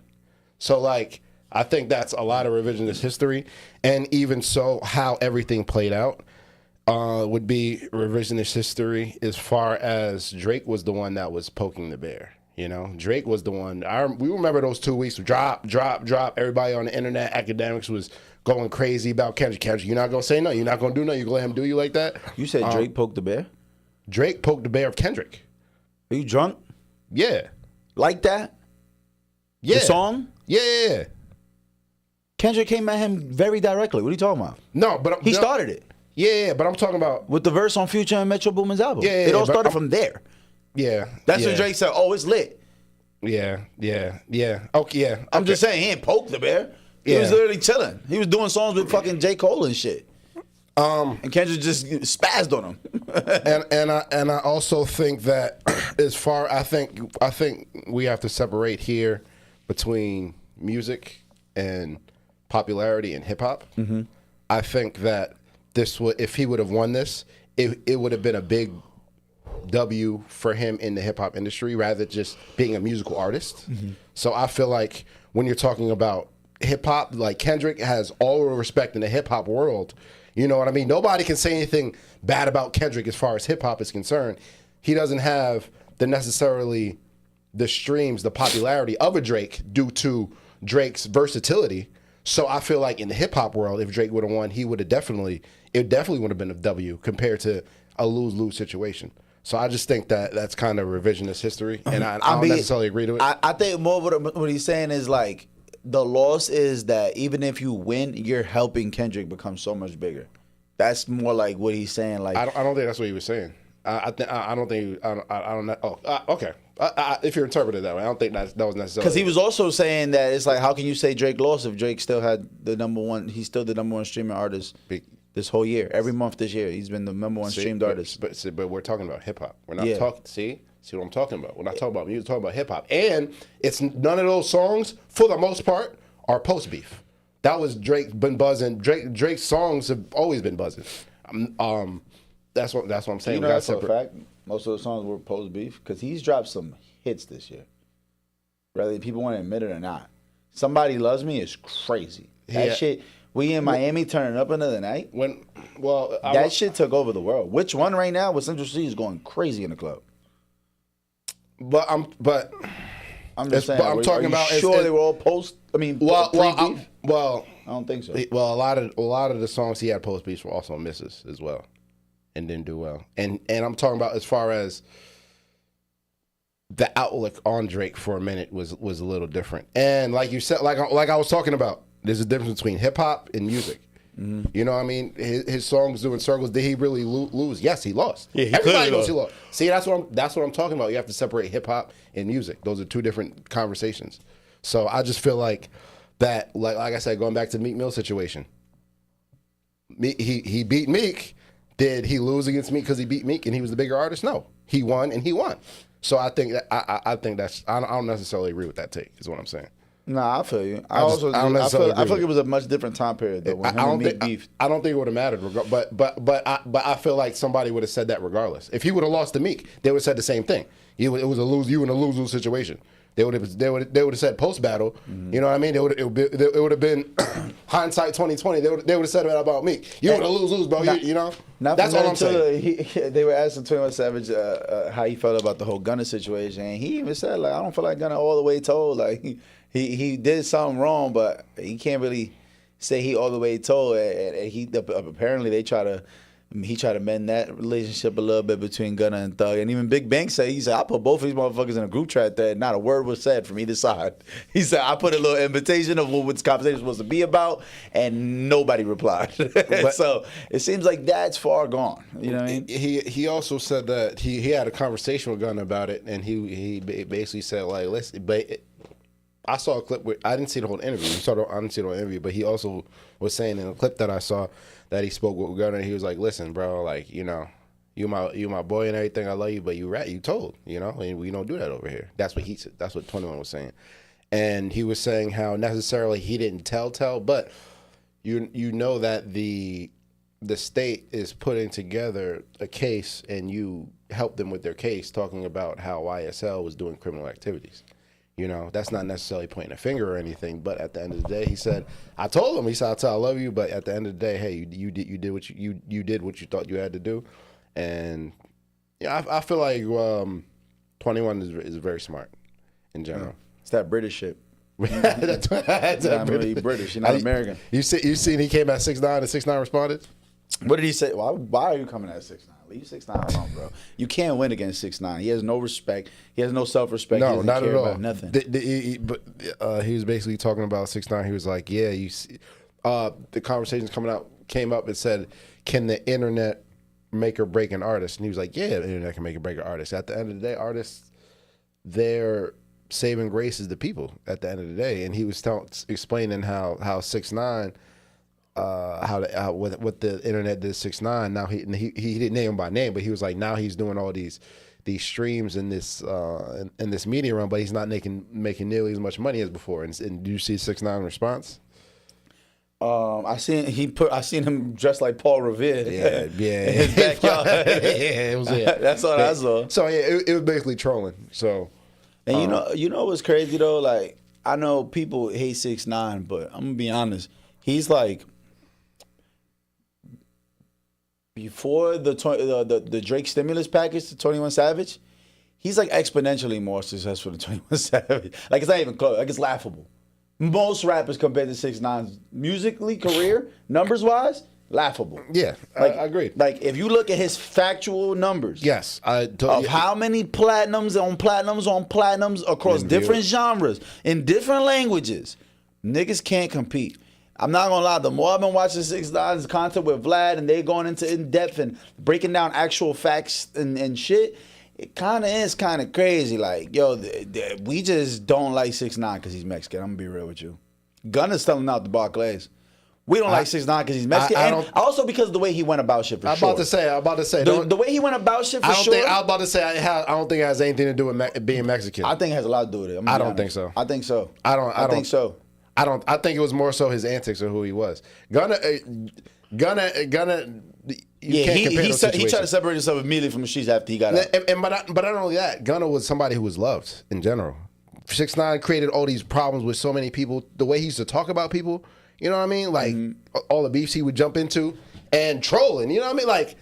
So like, I think that's a lot of revisionist history, and even so, how everything played out would be revisionist history as far as Drake was the one that was poking the bear. You know, Drake was the one. We remember those 2 weeks, drop. Everybody on the internet, academics was going crazy about Kendrick. Kendrick, you're not going to say no. You're not going to do no. You're going to let him do you like that? You said Drake poked the bear? Drake poked the bear of Kendrick. Are you drunk? Yeah. Like that? Yeah. The song? Yeah. Kendrick came at him very directly. What are you talking about? No, but he started it. Yeah, but I'm talking about with the verse on Future and Metro Boomin's album. Yeah, it all started from there. Yeah, that's when Drake said, "Oh, it's lit." Yeah. Okay, yeah. I'm just saying he ain't poked the bear. He was literally chilling. He was doing songs with fucking J. Cole and shit. And Kendrick just spazzed on him. and I also think that I think we have to separate here between music and popularity and hip hop. Mm-hmm. I think that if he would have won this, it would have been a big W for him in the hip hop industry rather than just being a musical artist. Mm-hmm. So I feel like when you're talking about hip hop, like Kendrick has all the respect in the hip hop world. You know what I mean? Nobody can say anything bad about Kendrick as far as hip hop is concerned. He doesn't have necessarily the streams, the popularity of a Drake due to Drake's versatility. So I feel like in the hip hop world, if Drake would have won, it definitely would have been a W compared to a lose-lose situation. So I just think that that's kind of revisionist history, and I don't necessarily agree to it. I think more what he's saying is like the loss is that even if you win, you're helping Kendrick become so much bigger. That's more like what he's saying. Like I don't think that's what he was saying. I don't know. Oh, okay. If you're interpreted that way, I don't think that was necessarily. Because he was also saying that it's like, how can you say Drake lost if Drake still had the number one? He's still the number one streaming artist this whole year. Every month this year, he's been the number one streamed artist. But we're talking about hip hop. We're not talking. See what I'm talking about? We're not talking about music. We're talking about hip hop, and it's none of those songs for the most part are post beef. That was Drake been buzzing. Drake's songs have always been buzzing. That's what I'm saying. You know, that's a fact. Most of the songs were post beef because he's dropped some hits this year. Whether people want to admit it or not, "Somebody Loves Me" is crazy. That shit. We in Miami turning up another night. That shit took over the world. Which one right now with Central C is going crazy in the club? But I'm just saying. I'm talking about. Sure, they were all post. I mean, pre-beef? Well, I don't think so. Well, a lot of the songs he had post beefs were also misses as well, and didn't do well. And I'm talking about as far as the outlook on Drake for a minute was a little different. And like you said, like I was talking about, there's a difference between hip hop and music. Mm-hmm. You know what I mean? His songs doing circles. Did he really lose? Yes, he lost. Yeah, everybody knows he lost. See, that's what I'm talking about. You have to separate hip hop and music. Those are two different conversations. So I just feel like that, like I said, going back to the Meek Mill situation. He beat Meek. Did he lose against Meek because he beat Meek and he was the bigger artist? No, he won and he won. So I think that I don't necessarily agree with that take. Is what I'm saying. Nah, I feel you. I feel like it was a much different time period though. When I don't think it would have mattered. But I feel like somebody would have said that regardless. If he would have lost to Meek, they would have said the same thing. You in a lose-lose situation. They would have said post battle. You know what I mean? It would have been hindsight 2020. They would have said that about me. You would have lose, bro. You know. That's all I'm saying. They were asking 21 Savage how he felt about the whole Gunna situation, and he even said like, I don't feel like Gunna all the way told. Like he did something wrong, but he can't really say he all the way told. And he apparently he tried to mend that relationship a little bit between Gunna and Thug. And even Big Bang said, I put both of these motherfuckers in a group chat that not a word was said from either side. He said, I put a little invitation of what this conversation was supposed to be about, and nobody replied. So it seems like that's far gone. You know what I mean? He also said that he had a conversation with Gunna about it, and he basically said, like, I saw a clip where I didn't see the whole interview. I didn't see the whole interview, but he also was saying in a clip that I saw that he spoke with Gunna. He was like, "Listen, bro, like, you know, you my boy and everything. I love you, but you told, you know, and we don't do that over here." That's what he said. That's what 21 was saying, and he was saying how necessarily he didn't tell, but you know that the state is putting together a case, and you helped them with their case, talking about how YSL was doing criminal activities. You know, that's not necessarily pointing a finger or anything, but at the end of the day, he said, I told him, he said, I love you, but at the end of the day, hey, you did what you did what you thought you had to do. And yeah, I feel like 21 is very smart in general. It's that British shit. that's British, you're not American. You seen he came at 6'9" and 6'9" responded? What did he say? Why are you coming at 6'9"? Leave 6'9" alone, bro. You can't win against 6'9". He has no respect. He has no self-respect. No, not at all. About nothing. But he was basically talking about 6'9". He was like, yeah, you see, the conversations came up and said, can the internet make or break an artist? And he was like, yeah, the internet can make or break an artist. At the end of the day, artists, their saving grace is the people at the end of the day. And he was explaining how 6'9", what the internet did 6'9". Now he didn't name him by name, but he was like, now he's doing all these streams in this media run, but he's not making nearly as much money as before. And do you see 6'9" response? I seen him dressed like Paul Revere. Yeah. In his backyard. It was it. That's all I saw. So yeah, it was basically trolling. So, and you know what's crazy though? Like, I know people hate 6'9", but I'm gonna be honest. He's like, before the Drake stimulus package to 21 Savage, he's like exponentially more successful than 21 Savage. Like, it's not even close. Like, it's laughable. Most rappers compared to 6'9's musically, career, numbers-wise, laughable. Yeah, like, I agree. Like, if you look at his factual numbers, yes, of how many platinums across different genres, in different languages, niggas can't compete. I'm not gonna lie, the more I've been watching 6ix9ine's content with Vlad and they going into in-depth and breaking down actual facts and shit, it kind of is kind of crazy. Like, yo, we just don't like 6ix9ine because he's Mexican. I'm gonna be real with you. Gunna's telling out the Barclays. We don't like 6ix9ine because he's Mexican, and also because of the way he went about shit. I'm about to say the way he went about shit. I was about to say I don't think it has anything to do with being Mexican. I think it has a lot to do with it. I don't think so. I think so. I think so. I think it was more so his antics or who he was. Gunna. He tried to separate himself immediately from the streets after he got out. But not only that, Gunna was somebody who was loved in general. 6ix9ine created all these problems with so many people. The way he used to talk about people, you know what I mean? Like, all the beefs he would jump into and trolling, you know what I mean? Like,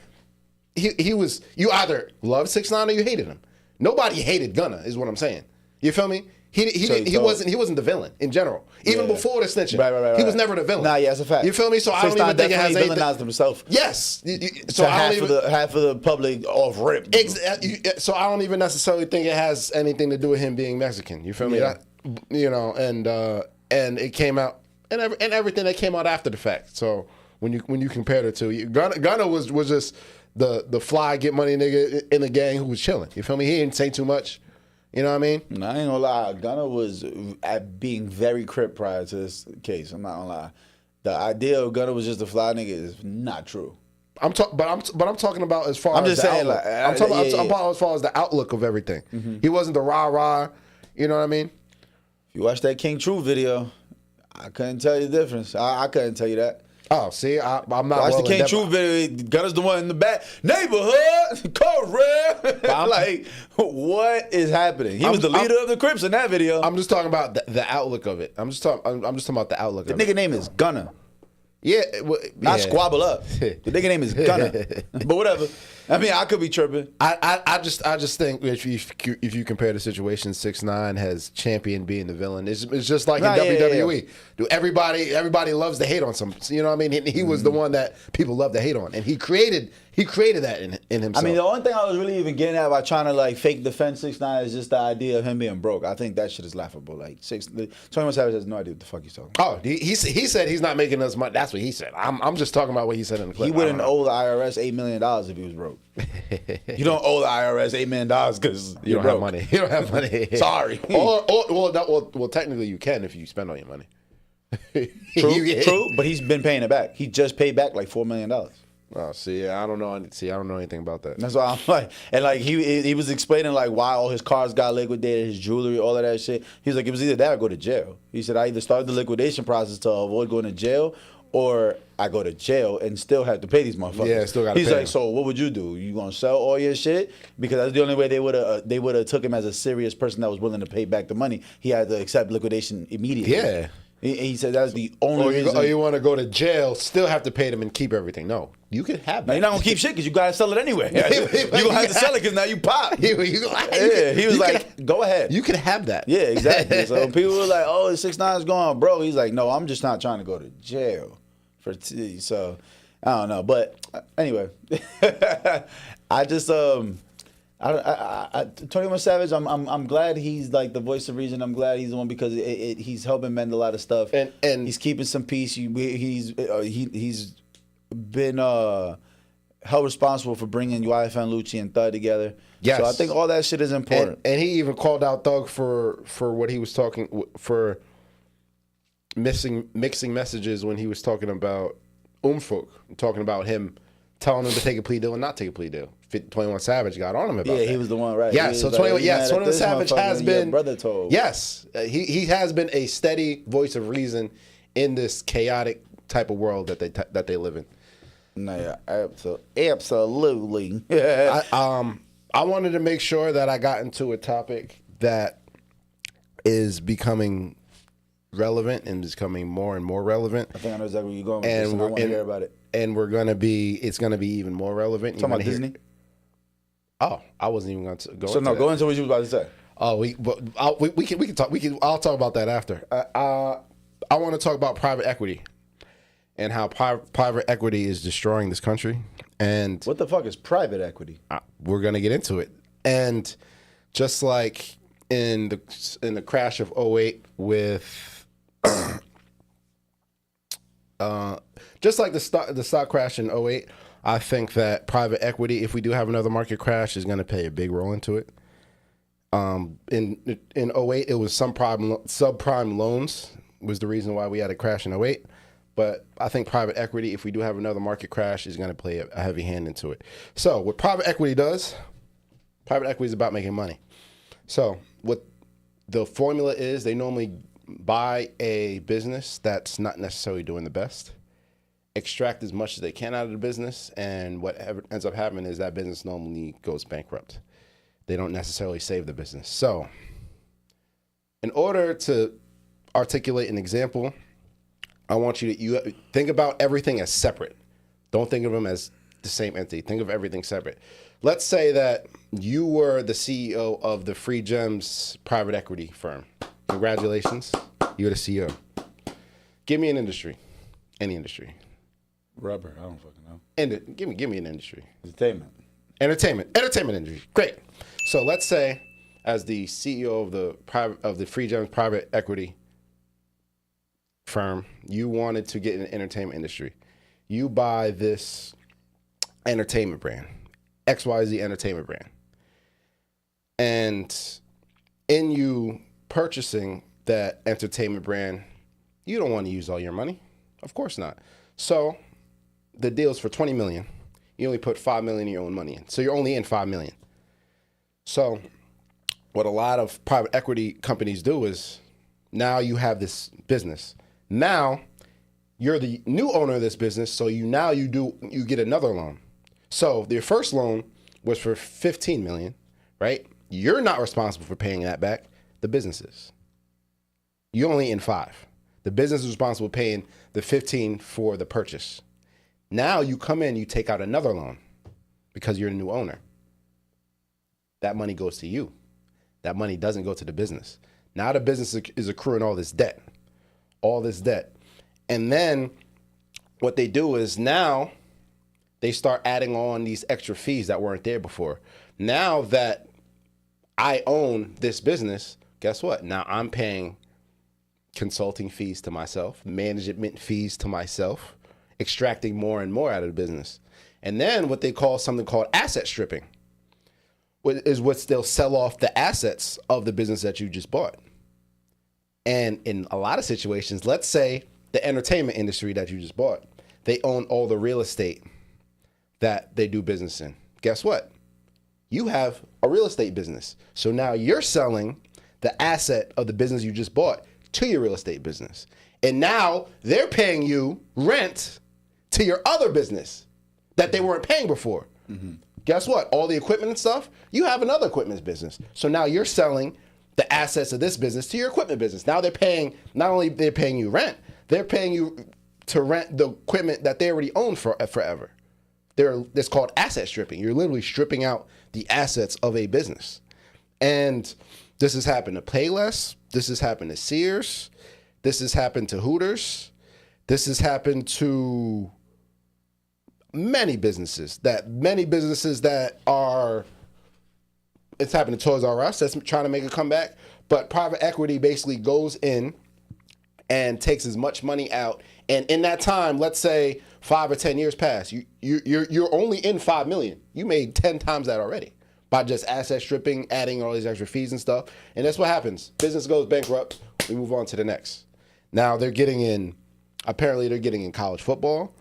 he was, you either loved 6ix9ine or you hated him. Nobody hated Gunna, is what I'm saying. You feel me? He wasn't the villain in general. Even before the snitching, right. He was never the villain. Nah, yeah, that's a fact. You feel me? So I don't even think it has anything. Villainized himself. Yes. So half of the public off rip. So I don't even necessarily think it has anything to do with him being Mexican. You feel me? Yeah. And it came out and everything that came out after the fact. So when you compare the two, Gunna was just the fly get money nigga in the gang who was chilling. You feel me? He didn't say too much. You know what I mean? No, I ain't gonna lie. Gunna was being very crip prior to this case. I'm not gonna lie. The idea of Gunna was just a fly nigga is not true. I'm talking about as far as the outlook. I'm talking about as far as the outlook of everything. Mm-hmm. He wasn't the rah-rah. You know what I mean? If you watch that King True video, I couldn't tell you the difference. I couldn't tell you that. Oh, see, I'm not. Watch the King True video. Gunna's the one in the back. Neighborhood, code red. Like, what is happening? He was the leader of the Crips in that video. I'm just talking about the outlook of it. I'm just talking about the outlook. The of nigga it. name is Gunna. Yeah, not Squabble Up. The nigga name is Gunna. But whatever. I mean, I could be tripping. I just think if you compare the situation, 6ix9ine has championed being the villain. It's just like in WWE. Yeah. Everybody loves to hate on some. You know what I mean? He was the one that people love to hate on, and he created that in himself. I mean, the only thing I was really even getting at by trying to like fake defend 6ix9ine is just the idea of him being broke. I think that shit is laughable. Like 21 Savage has no idea what the fuck he's talking about. Oh, he said he's not making us money. That's what he said. I'm just talking about what he said in the clip. He wouldn't owe the IRS $8 million if he was broke. You don't owe the IRS $8 million because you don't have money. You don't have money. Sorry. Well, technically you can if you spend all your money. True, but he's been paying it back. He just paid back like $4 million. Oh, see, I don't know anything about that. That's why I'm like, and like he was explaining like why all his cars got liquidated, his jewelry, all of that shit. He was like, it was either that or go to jail. He said, I either started the liquidation process to avoid going to jail, or I go to jail and still have to pay these motherfuckers. Yeah, still got to pay. He's like, so what would you do? You gonna sell all your shit? Because that's the only way they would have took him as a serious person that was willing to pay back the money. He had to accept liquidation immediately. Yeah. He said that's the only reason. Or you want to go to jail, still have to pay them and keep everything. No, you can have that. Now, you're not going to keep shit because you got to sell it anyway. You're going to have to sell it because now you pop. He was like, go ahead. You can have that. Yeah, exactly. So people were like, oh, 6ix9ine's gone, bro. He's like, no, I'm just not trying to go to jail. So, I don't know. But anyway, I just... 21 Savage, I'm glad he's like the voice of reason. I'm glad he's the one because he's helping mend a lot of stuff, and he's keeping some peace. He's been held responsible for bringing YFN, Lucci, and Thug together. Yes. So I think all that shit is important. And he even called out Thug for what he was talking for mixing messages when he was talking about Umfuk, talking about him telling him to take a plea deal and not take a plea deal. 21 Savage got on him about that. Yeah, he was the one, right? Yeah, so 21 Savage has been brother told. Yes, he has been a steady voice of reason in this chaotic type of world that they live in. No, yeah, absolutely. I wanted to make sure that I got into a topic that is becoming relevant and is becoming more and more relevant. I think I know exactly where you're going with this, and I want to hear about it. And it's gonna be even more relevant. Talking about Disney? Oh, I wasn't even going to go. So into go into what you was about to say. Oh, we can talk. I'll talk about that after. I want to talk about private equity and how private equity is destroying this country. And what the fuck is private equity? We're gonna get into it. And just like in the crash of 2008 with. Just like the stock crash in 2008, I think that private equity, if we do have another market crash, is going to play a big role into it. In 2008, it was subprime loans was the reason why we had a crash in 2008. But I think private equity, if we do have another market crash, is going to play a heavy hand into it. So what private equity does, private equity is about making money. So what the formula is, they normally buy a business that's not necessarily doing the best, extract as much as they can out of the business, and whatever ends up happening is that business normally goes bankrupt. They don't necessarily save the business. So in order to articulate an example, I want you to think about everything as separate. Don't think of them as the same entity. Think of everything separate. Let's say that you were the CEO of the Free Gems private equity firm. Congratulations, you're the CEO. Give me an industry, any industry. Rubber, I don't fucking know. Give me an industry. Entertainment industry. Great. So let's say, as the CEO of the Free Gems private equity firm, you wanted to get in the entertainment industry. You buy this entertainment brand, XYZ entertainment brand, and in you purchasing that entertainment brand, you don't want to use all your money. Of course not. So the deal's for $20 million. You only put $5 million of your own money in. So you're only in $5 million. So what a lot of private equity companies do is now you have this business. Now You're the new owner of this business, so you get another loan. So your first loan was for $15 million, right? You're not responsible for paying that back. The business is. You only in $5 million. The business is responsible for paying the $15 million for the purchase. Now you come in, you take out another loan because you're a new owner. That money goes to you. That money doesn't go to the business. Now the business is accruing all this debt. And then what they do is now they start adding on these extra fees that weren't there before. Now that I own this business, guess what? Now I'm paying consulting fees to myself, management fees to myself, extracting more and more out of the business. And then what they call something called asset stripping is what they'll sell off the assets of the business that you just bought. And in a lot of situations, let's say the entertainment industry that you just bought, they own all the real estate that they do business in. Guess what? You have a real estate business. So now you're selling the asset of the business you just bought to your real estate business. And now they're paying you rent to your other business that they weren't paying before. Mm-hmm. Guess what? All the equipment and stuff, you have another equipment business. So now you're selling the assets of this business to your equipment business. Now not only they're paying you rent, they're paying you to rent the equipment that they already own forever. It's called asset stripping. You're literally stripping out the assets of a business. And this has happened to Payless. This has happened to Sears. This has happened to Hooters. This has happened to many businesses that are, it's happened to Toys R Us that's trying to make a comeback, but private equity basically goes in and takes as much money out. And in that time, let's say 5 or 10 years pass, you're only in $5 million. You made 10 times that already by just asset stripping, adding all these extra fees and stuff. And that's what happens. Business goes bankrupt. We move on to the next. Now they're getting in college football.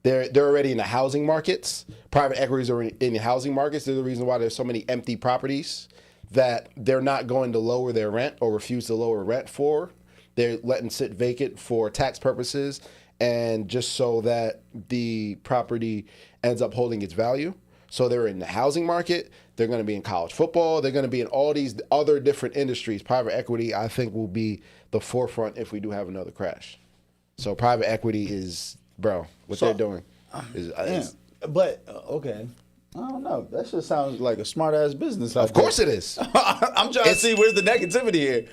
They're already in the housing markets. Private equities are in the housing markets. They're the reason why there's so many empty properties that they're not going to lower their rent or refuse to lower rent for. They're letting sit vacant for tax purposes and just so that the property ends up holding its value. So they're in the housing market. They're going to be in college football. They're going to be in all these other different industries. Private equity, I think, will be the forefront if we do have another crash. So private equity is, bro, what they're doing. Okay. I don't know. That just sounds like a smart ass business. Of course it is. I'm trying to see where's the negativity here.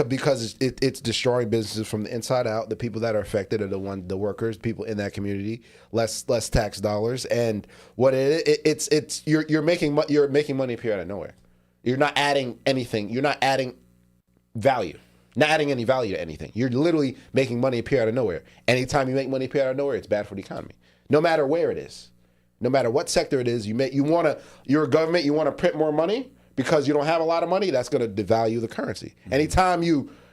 Because it's destroying businesses from the inside out. The people that are affected are the workers, people in that community, less tax dollars, and what you're making money appear out of nowhere. You're not adding anything. You're not adding value. Not adding any value to anything. You're literally making money appear out of nowhere. Anytime you make money appear out of nowhere, it's bad for the economy. No matter where it is, no matter what sector it is, you're a government. You want to print more money because you don't have a lot of money. That's going to devalue the currency. Mm-hmm. Anytime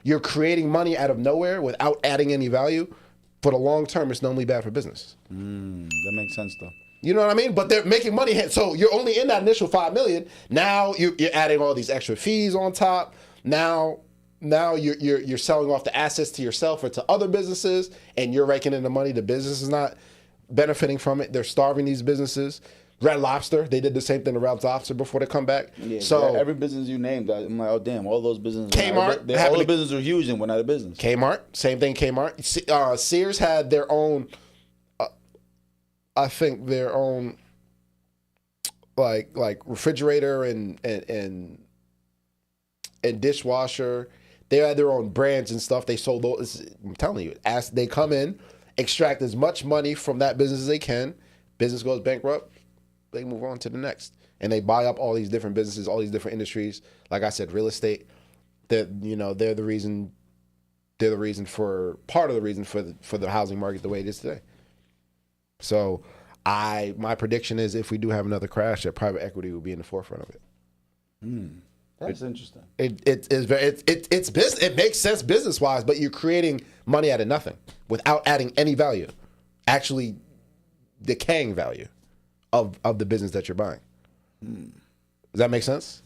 you're creating money out of nowhere without adding any value, for the long term, it's normally bad for business. That makes sense though. You know what I mean? But they're making money. So you're only in that initial $5 million. Now you're adding all these extra fees on top. Now you're selling off the assets to yourself or to other businesses, and you're raking in the money. The business is not benefiting from it. They're starving these businesses. Red Lobster, they did the same thing to Red Lobster before they come back. Yeah, so every business you named, I'm like, oh damn, all those businesses. Kmart, all the businesses are huge and went out of business. Kmart, same thing. Kmart, Sears had their own. I think their own, like refrigerator and dishwasher. They had their own brands and stuff. They sold those. I'm telling you, as they come in, extract as much money from that business as they can. Business goes bankrupt, they move on to the next, and they buy up all these different businesses, all these different industries. Like I said, real estate. They're the reason. They're the reason for part of the reason for the housing market the way it is today. So, my prediction is if we do have another crash, that private equity will be in the forefront of it. That's interesting. It's business. It makes sense business wise, but you're creating money out of nothing without adding any value, actually decaying value of the business that you're buying. Does that make sense?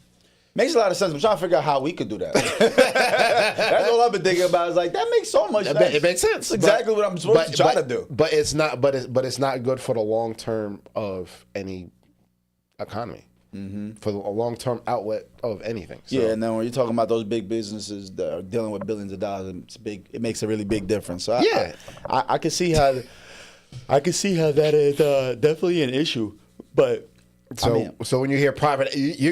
Makes a lot of sense. I'm trying to figure out how we could do that. That's all I've been thinking about. Is like that makes so much sense. It makes sense. That's exactly what I'm supposed to try to do. But it's not. But it's not good for the long term of any economy. For the long term outlet of anything. So. Yeah, and then when you're talking about those big businesses that are dealing with billions of dollars, it's big. It makes a really big difference. So I can see how. I can see how that is definitely an issue, but. So when you hear private,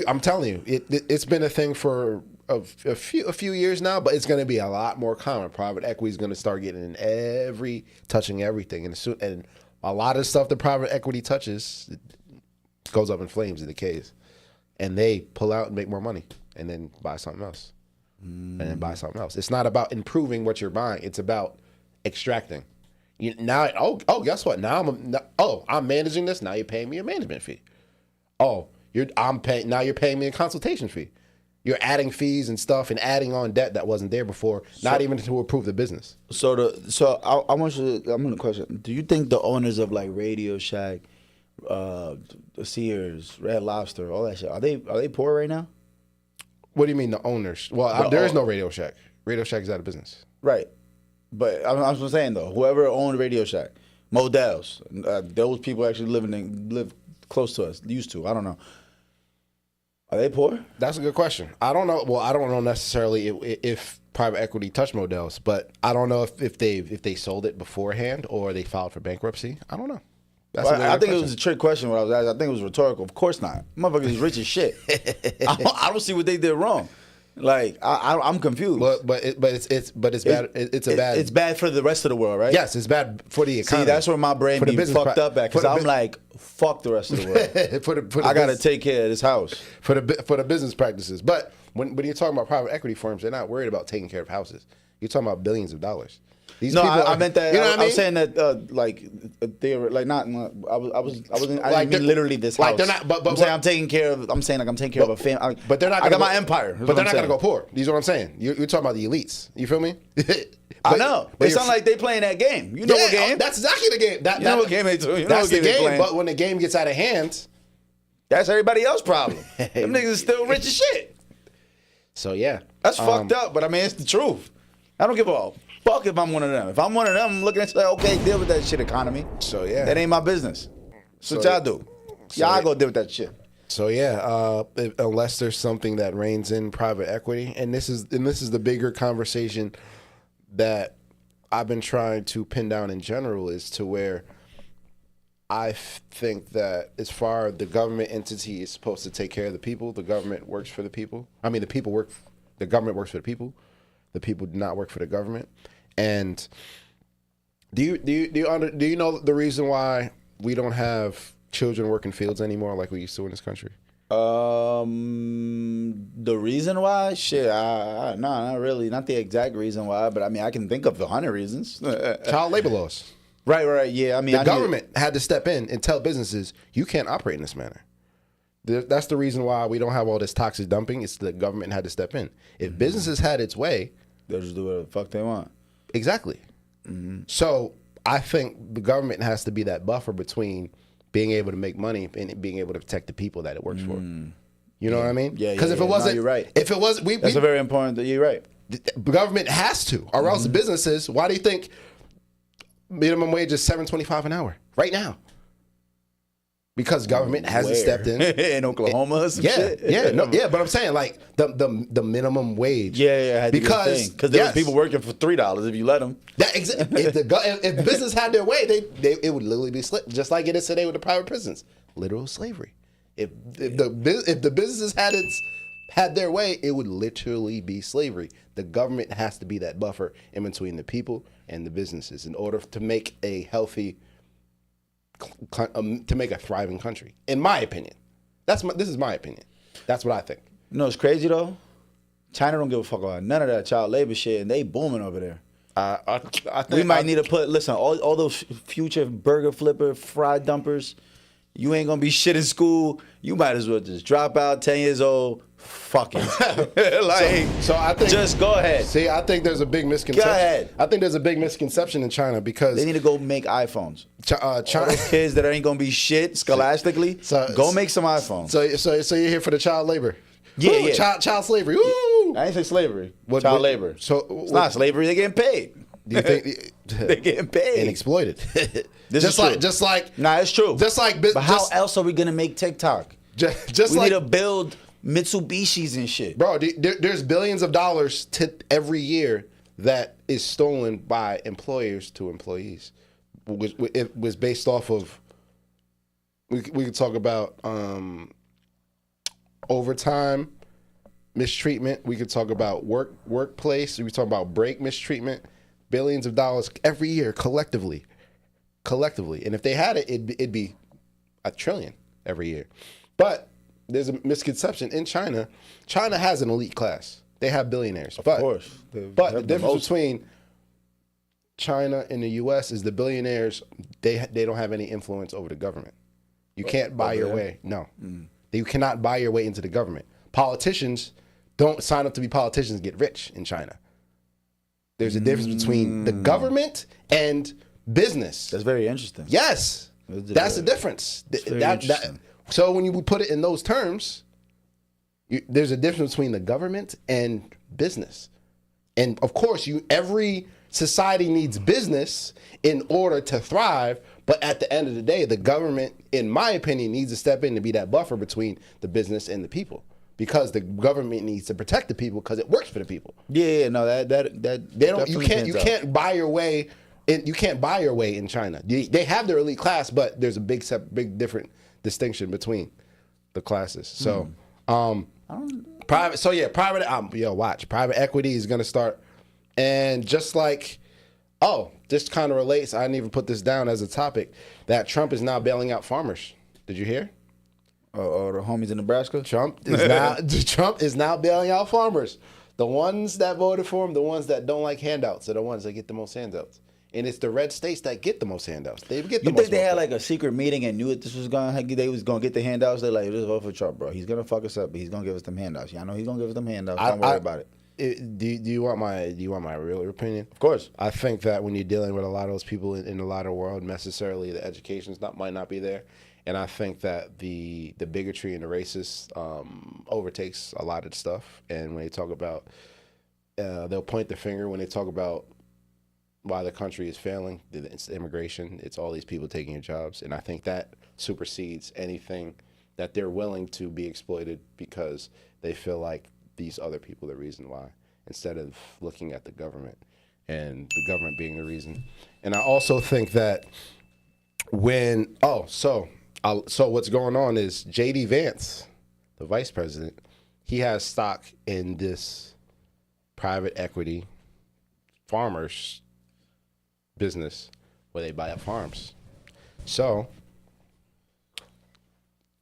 I'm telling you, it's been a thing for a few years now, but it's going to be a lot more common. Private equity is going to start getting in touching everything, and a lot of stuff that private equity touches goes up in flames and decays, and they pull out and make more money, and then buy something else, and then buy something else. It's not about improving what you're buying; it's about extracting. Guess what? Now I'm managing this. Now you're paying me a management fee. You're paying me a consultation fee. You're adding fees and stuff and adding on debt that wasn't there before, not even to approve the business. I'm gonna question. Do you think the owners of like Radio Shack, the Sears, Red Lobster, all that shit, are they poor right now? What do you mean the owners? Well, there is no Radio Shack. Radio Shack is out of business. Right. But I'm just saying though, whoever owned Radio Shack, Models, those people actually live close to us, used to. I don't know. Are they poor? That's a good question. I don't know. Well, I don't know necessarily if private equity touched Models, but I don't know if they sold it beforehand or they filed for bankruptcy. I don't know. I think it was a trick question. What I was asking, I think it was rhetorical. Of course not. Motherfuckers is rich as shit. I don't see what they did wrong. Like I'm confused. But it's bad. It's bad for the rest of the world, right? Yes, it's bad for the economy. See, that's where my brain be fucked up at, because I'm like, fuck the rest of the world. I gotta take care of this house for the business practices. But when you're talking about private equity firms, they're not worried about taking care of houses. You're talking about billions of dollars. I meant that. You know what I mean? I was saying that, they were like not. I didn't literally this house. Like they're not. But I'm taking care of. I'm saying like I'm taking care of a family. But they're not. I got my empire. But they're not gonna go poor. You know what I'm saying? You're talking about the elites. You feel me? I know. They sound like they playing that game. You know what game? That's exactly the game. You know what game they do. That's the game. But when the game gets out of hand, that's everybody else's problem. Them niggas is still rich as shit. So yeah, that's fucked up. But I mean, it's the truth. I don't give a fuck if I'm one of them. If I'm one of them, I'm looking at you like, okay, deal with that shit, economy. So yeah, that ain't my business. So what y'all do. Y'all go deal with that shit. So yeah, unless there's something that reins in private equity, and this is the bigger conversation that I've been trying to pin down in general, is to where I think that as far as the government entity is supposed to take care of the people, the government works for the people. I mean, the government works for the people. The people do not work for the government. And do you know the reason why we don't have children working fields anymore like we used to in this country? The reason why? Shit, no, not really. Not the exact reason why, but I mean, I can think of 100 reasons. Child labor laws. Right. Yeah, I mean, the government had to step in and tell businesses, you can't operate in this manner. That's the reason why we don't have all this toxic dumping. It's the government had to step in. If businesses had its way, they'll just do whatever the fuck they want. Exactly. Mm-hmm. So I think the government has to be that buffer between being able to make money and being able to protect the people that it works for. You know what I mean? Yeah. Because if it wasn't, you're right. If it was, that's a very important. You're right. The government has to, or else the businesses. Why do you think minimum wage is $7.25 an hour right now? Because government hasn't stepped in. In Oklahoma or some shit? But I'm saying like the minimum wage. Yeah, because there was people working for $3 if you let them. If business had their way, it would literally be just like it is today with the private prisons. Literal slavery. If the businesses had their way, it would literally be slavery. The government has to be that buffer in between the people and the businesses in order to make a healthy, to make a thriving country. In my opinion, this is my opinion. That's what I think. You know what's crazy though? China don't give a fuck about none of that child labor shit, and they booming over there. I think we might need to put all those future burger flipper, fry dumpers. You ain't gonna be shit in school. You might as well just drop out, 10 years old. Fuck it. So I think just go ahead. See, I think there's a big misconception. Go ahead. I think there's a big misconception in China because they need to go make iPhones. China, all those kids that ain't gonna be shit scholastically, go make some iPhones. So you're here for the child labor. Yeah. Child slavery. Woo! I ain't say slavery. Child labor. So it's not slavery. They're getting paid. Do you think they're getting paid and exploited? Just like nah, it's true. But how else are we gonna make TikTok? We need to build Mitsubishis and shit, bro. There's billions of dollars every year that is stolen by employers to employees. It was based off of. We could talk about overtime mistreatment. We could talk about workplace. We could talk about break mistreatment. Billions of dollars every year collectively. And if they had it, it'd be $1 trillion every year. But there's a misconception in China. China has an elite class. They have billionaires. Of course. But the difference between China and the U.S. is the billionaires, they don't have any influence over the government. You can't buy your way. No. You cannot buy your way into the government. Politicians don't sign up to be politicians and get rich in China. There's a difference between the government and business. That's very interesting. Yes. That's the difference. So when you put it in those terms, there's a difference between the government and business. And of course, every society needs business in order to thrive. But at the end of the day, the government, in my opinion, needs to step in to be that buffer between the business and the people. Because the government needs to protect the people because it works for the people. Yeah, no, that they don't. You can't buy your way. You can't buy your way in China. They have their elite class, but there's a big different distinction between the classes. So, private. So yeah, private. Watch. Private equity is gonna start, and just like, this kind of relates. I didn't even put this down as a topic. That Trump is now bailing out farmers. Did you hear? The homies in Nebraska? Trump is now bailing out farmers. The ones that voted for him, the ones that don't like handouts, are the ones that get the most handouts. And it's the red states that get the most handouts. They get the most. You think they had like a secret meeting and knew that this was they was gonna get the handouts? They're like, just vote for Trump, bro. He's gonna fuck us up, but he's gonna give us them handouts. Yeah, I know he's gonna give us them handouts. Don't worry about it. Do you want my real opinion? Of course. I think that when you're dealing with a lot of those people in a lot of world, necessarily the education might not be there. And I think that the bigotry and the racist overtakes a lot of stuff. And when they talk about, they'll point the finger when they talk about why the country is failing. It's immigration. It's all these people taking your jobs. And I think that supersedes anything that they're willing to be exploited because they feel like these other people are the reason why, instead of looking at the government and the government being the reason. And I also think that so what's going on is J.D. Vance, the vice president, he has stock in this private equity farmers business where they buy up farms. So,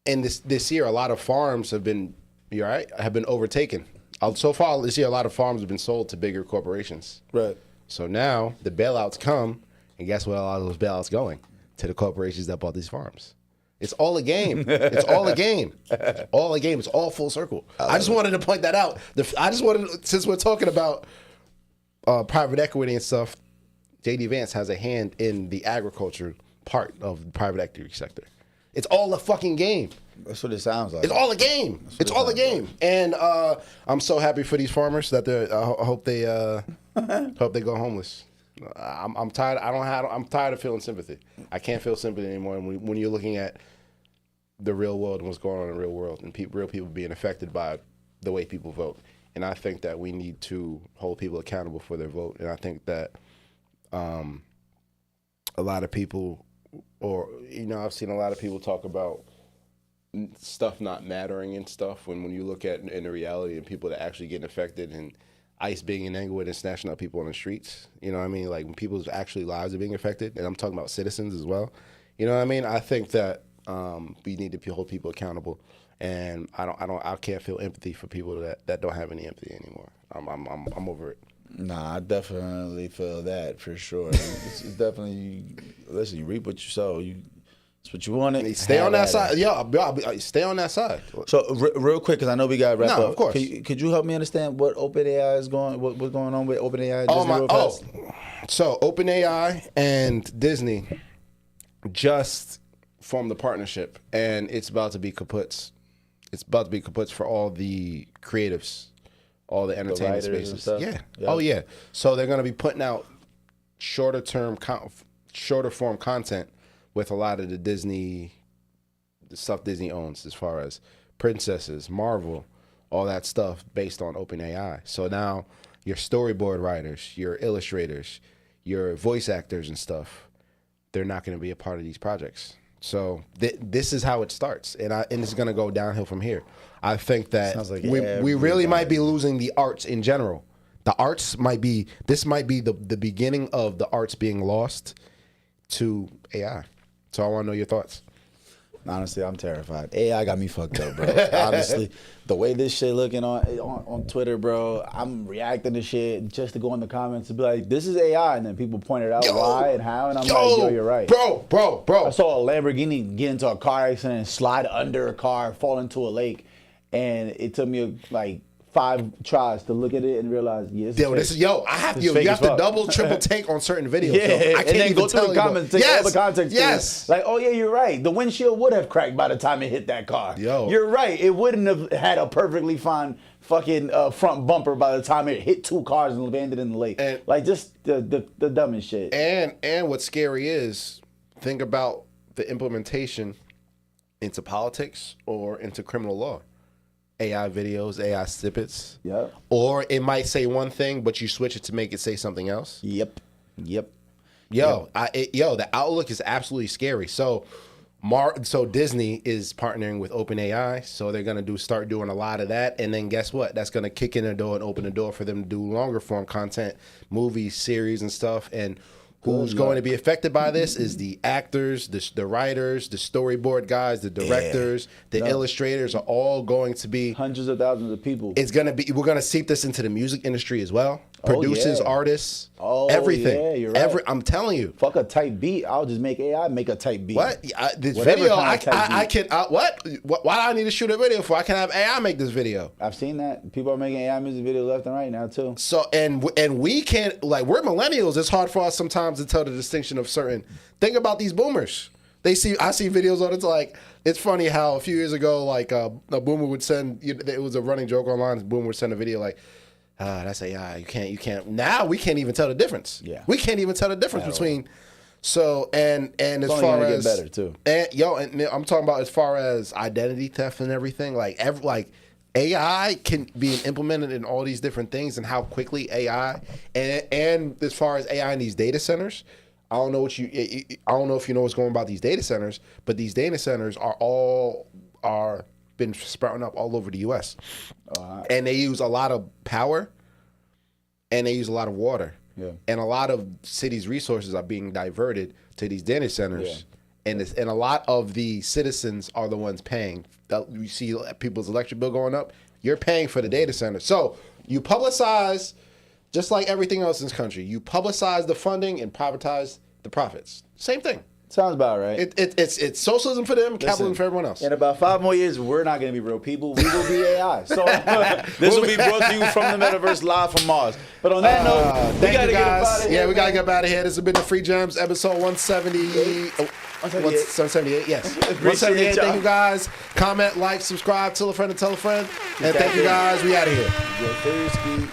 and this year, a lot of farms have been overtaken. So far this year, a lot of farms have been sold to bigger corporations. Right. So now the bailouts come, and guess where a lot of those bailouts going? To the corporations that bought these farms. It's all a game. It's all a game. All a game. It's all full circle. I just wanted to point that out. Since we're talking about private equity and stuff, J.D. Vance has a hand in the agriculture part of the private equity sector. It's all a fucking game. That's what it sounds like. It's all a game. It's all a game. Like. And I'm so happy for these farmers that I hope they go homeless. I'm tired. I'm tired of feeling sympathy. I can't feel sympathy anymore when you're looking at the real world and what's going on in the real world and real people being affected by the way people vote. And I think that we need to hold people accountable for their vote. And I think that a lot of people, I've seen a lot of people talk about stuff not mattering and stuff when you look at in the reality and people that actually getting affected and ICE being in Englewood and snatching up people on the streets. You know what I mean? Like when people's actually lives are being affected, and I'm talking about citizens as well. You know what I mean? I think that we need to hold people accountable, and I can't feel empathy for people that don't have any empathy anymore. I'm over it. Nah, I definitely feel that for sure. It's definitely, listen, you reap what you sow. It's what you wanted. Stay on that side. Stay on that side. So real quick, because I know we got to wrap up. Of course. Could you help me understand what OpenAI is what's going on with OpenAI? So OpenAI and Disney just formed a partnership, and it's about to be kaputs. It's about to be kaput for all the creatives, all the entertainment spaces. Yeah. Oh yeah. So they're gonna be putting out shorter form content with a lot of the stuff Disney owns, as far as princesses, Marvel, all that stuff based on OpenAI. So now your storyboard writers, your illustrators, your voice actors and stuff, they're not going to be a part of these projects. So this is how it starts, and it's going to go downhill from here. I think that we really might be losing the arts in general. The arts might be the beginning of the arts being lost to AI. So I want to know your thoughts. Honestly, I'm terrified. AI got me fucked up, bro. Honestly, the way this shit looking on Twitter, bro, I'm reacting to shit just to go in the comments and be like, this is AI, and then people pointed out why and how, and I'm like, yo, you're right. Bro. I saw a Lamborghini get into a car accident and slide under a car, fall into a lake, and it took me like 5 tries to look at it and realize, yes, you have to double, triple take on certain videos. Yeah, I can't and then even go through the comments, take all the context. Yes. Like, oh yeah, you're right. The windshield would have cracked by the time it hit that car. You're right. It wouldn't have had a perfectly fine fucking front bumper by the time it hit 2 cars and landed in the lake. And, like, just the dumbest shit. And what's scary is, think about the implementation into politics or into criminal law. AI videos, AI snippets. Yep. Or it might say one thing, but you switch it to make it say something else. Yep. The outlook is absolutely scary. So Disney is partnering with OpenAI, so they're gonna start doing a lot of that, and then guess what? That's gonna kick in the door and open the door for them to do longer form content, movies, series, and stuff. And who's going to be affected by this is the actors, the writers, the storyboard guys, the directors, the illustrators are all going to be hundreds of thousands of people. We're gonna seep this into the music industry as well. Producers, artists, everything. Yeah, you're right. I'm telling you. Fuck a type beat. I'll just make AI make a type beat. What? This video, I can. What? Why do I need to shoot a video for? I can have AI make this video. I've seen that. People are making AI music videos left and right now too. So and we can't, like, we're millennials. It's hard for us sometimes to tell the distinction of certain. Think about these boomers. I see videos on it. Like, it's funny how a few years ago, like a boomer would send. It was a running joke online. A boomer would send a video like, that's AI. You can't. Now we can't even tell the difference. Yeah. We can't even tell the difference between. So and as far as get better too. And I'm talking about as far as identity theft and everything. Like AI can be implemented in all these different things, and how quickly AI and as far as AI in these data centers. I don't know if you know what's going on about these data centers, but these data centers are been sprouting up all over the U.S. And they use a lot of power, and they use a lot of water, and a lot of cities' resources are being diverted to these data centers, and a lot of the citizens are the ones paying. You see people's electric bill going up. You're paying for the data center, so you publicize. Just like everything else in this country, you publicize the funding and privatize the profits. Same thing. Sounds about right. It's socialism for them, capitalism for everyone else. In about 5 more years, we're not going to be real people. We will be AI. So this will be brought to you from the metaverse, live from Mars. But on that note, we got to get up out of here. Yeah, we got to get up out of here. This has been the Free Gems, episode 170. 178, yes. 178. Thank you guys. Comment, like, subscribe, tell a friend, and thank you guys. We out of here.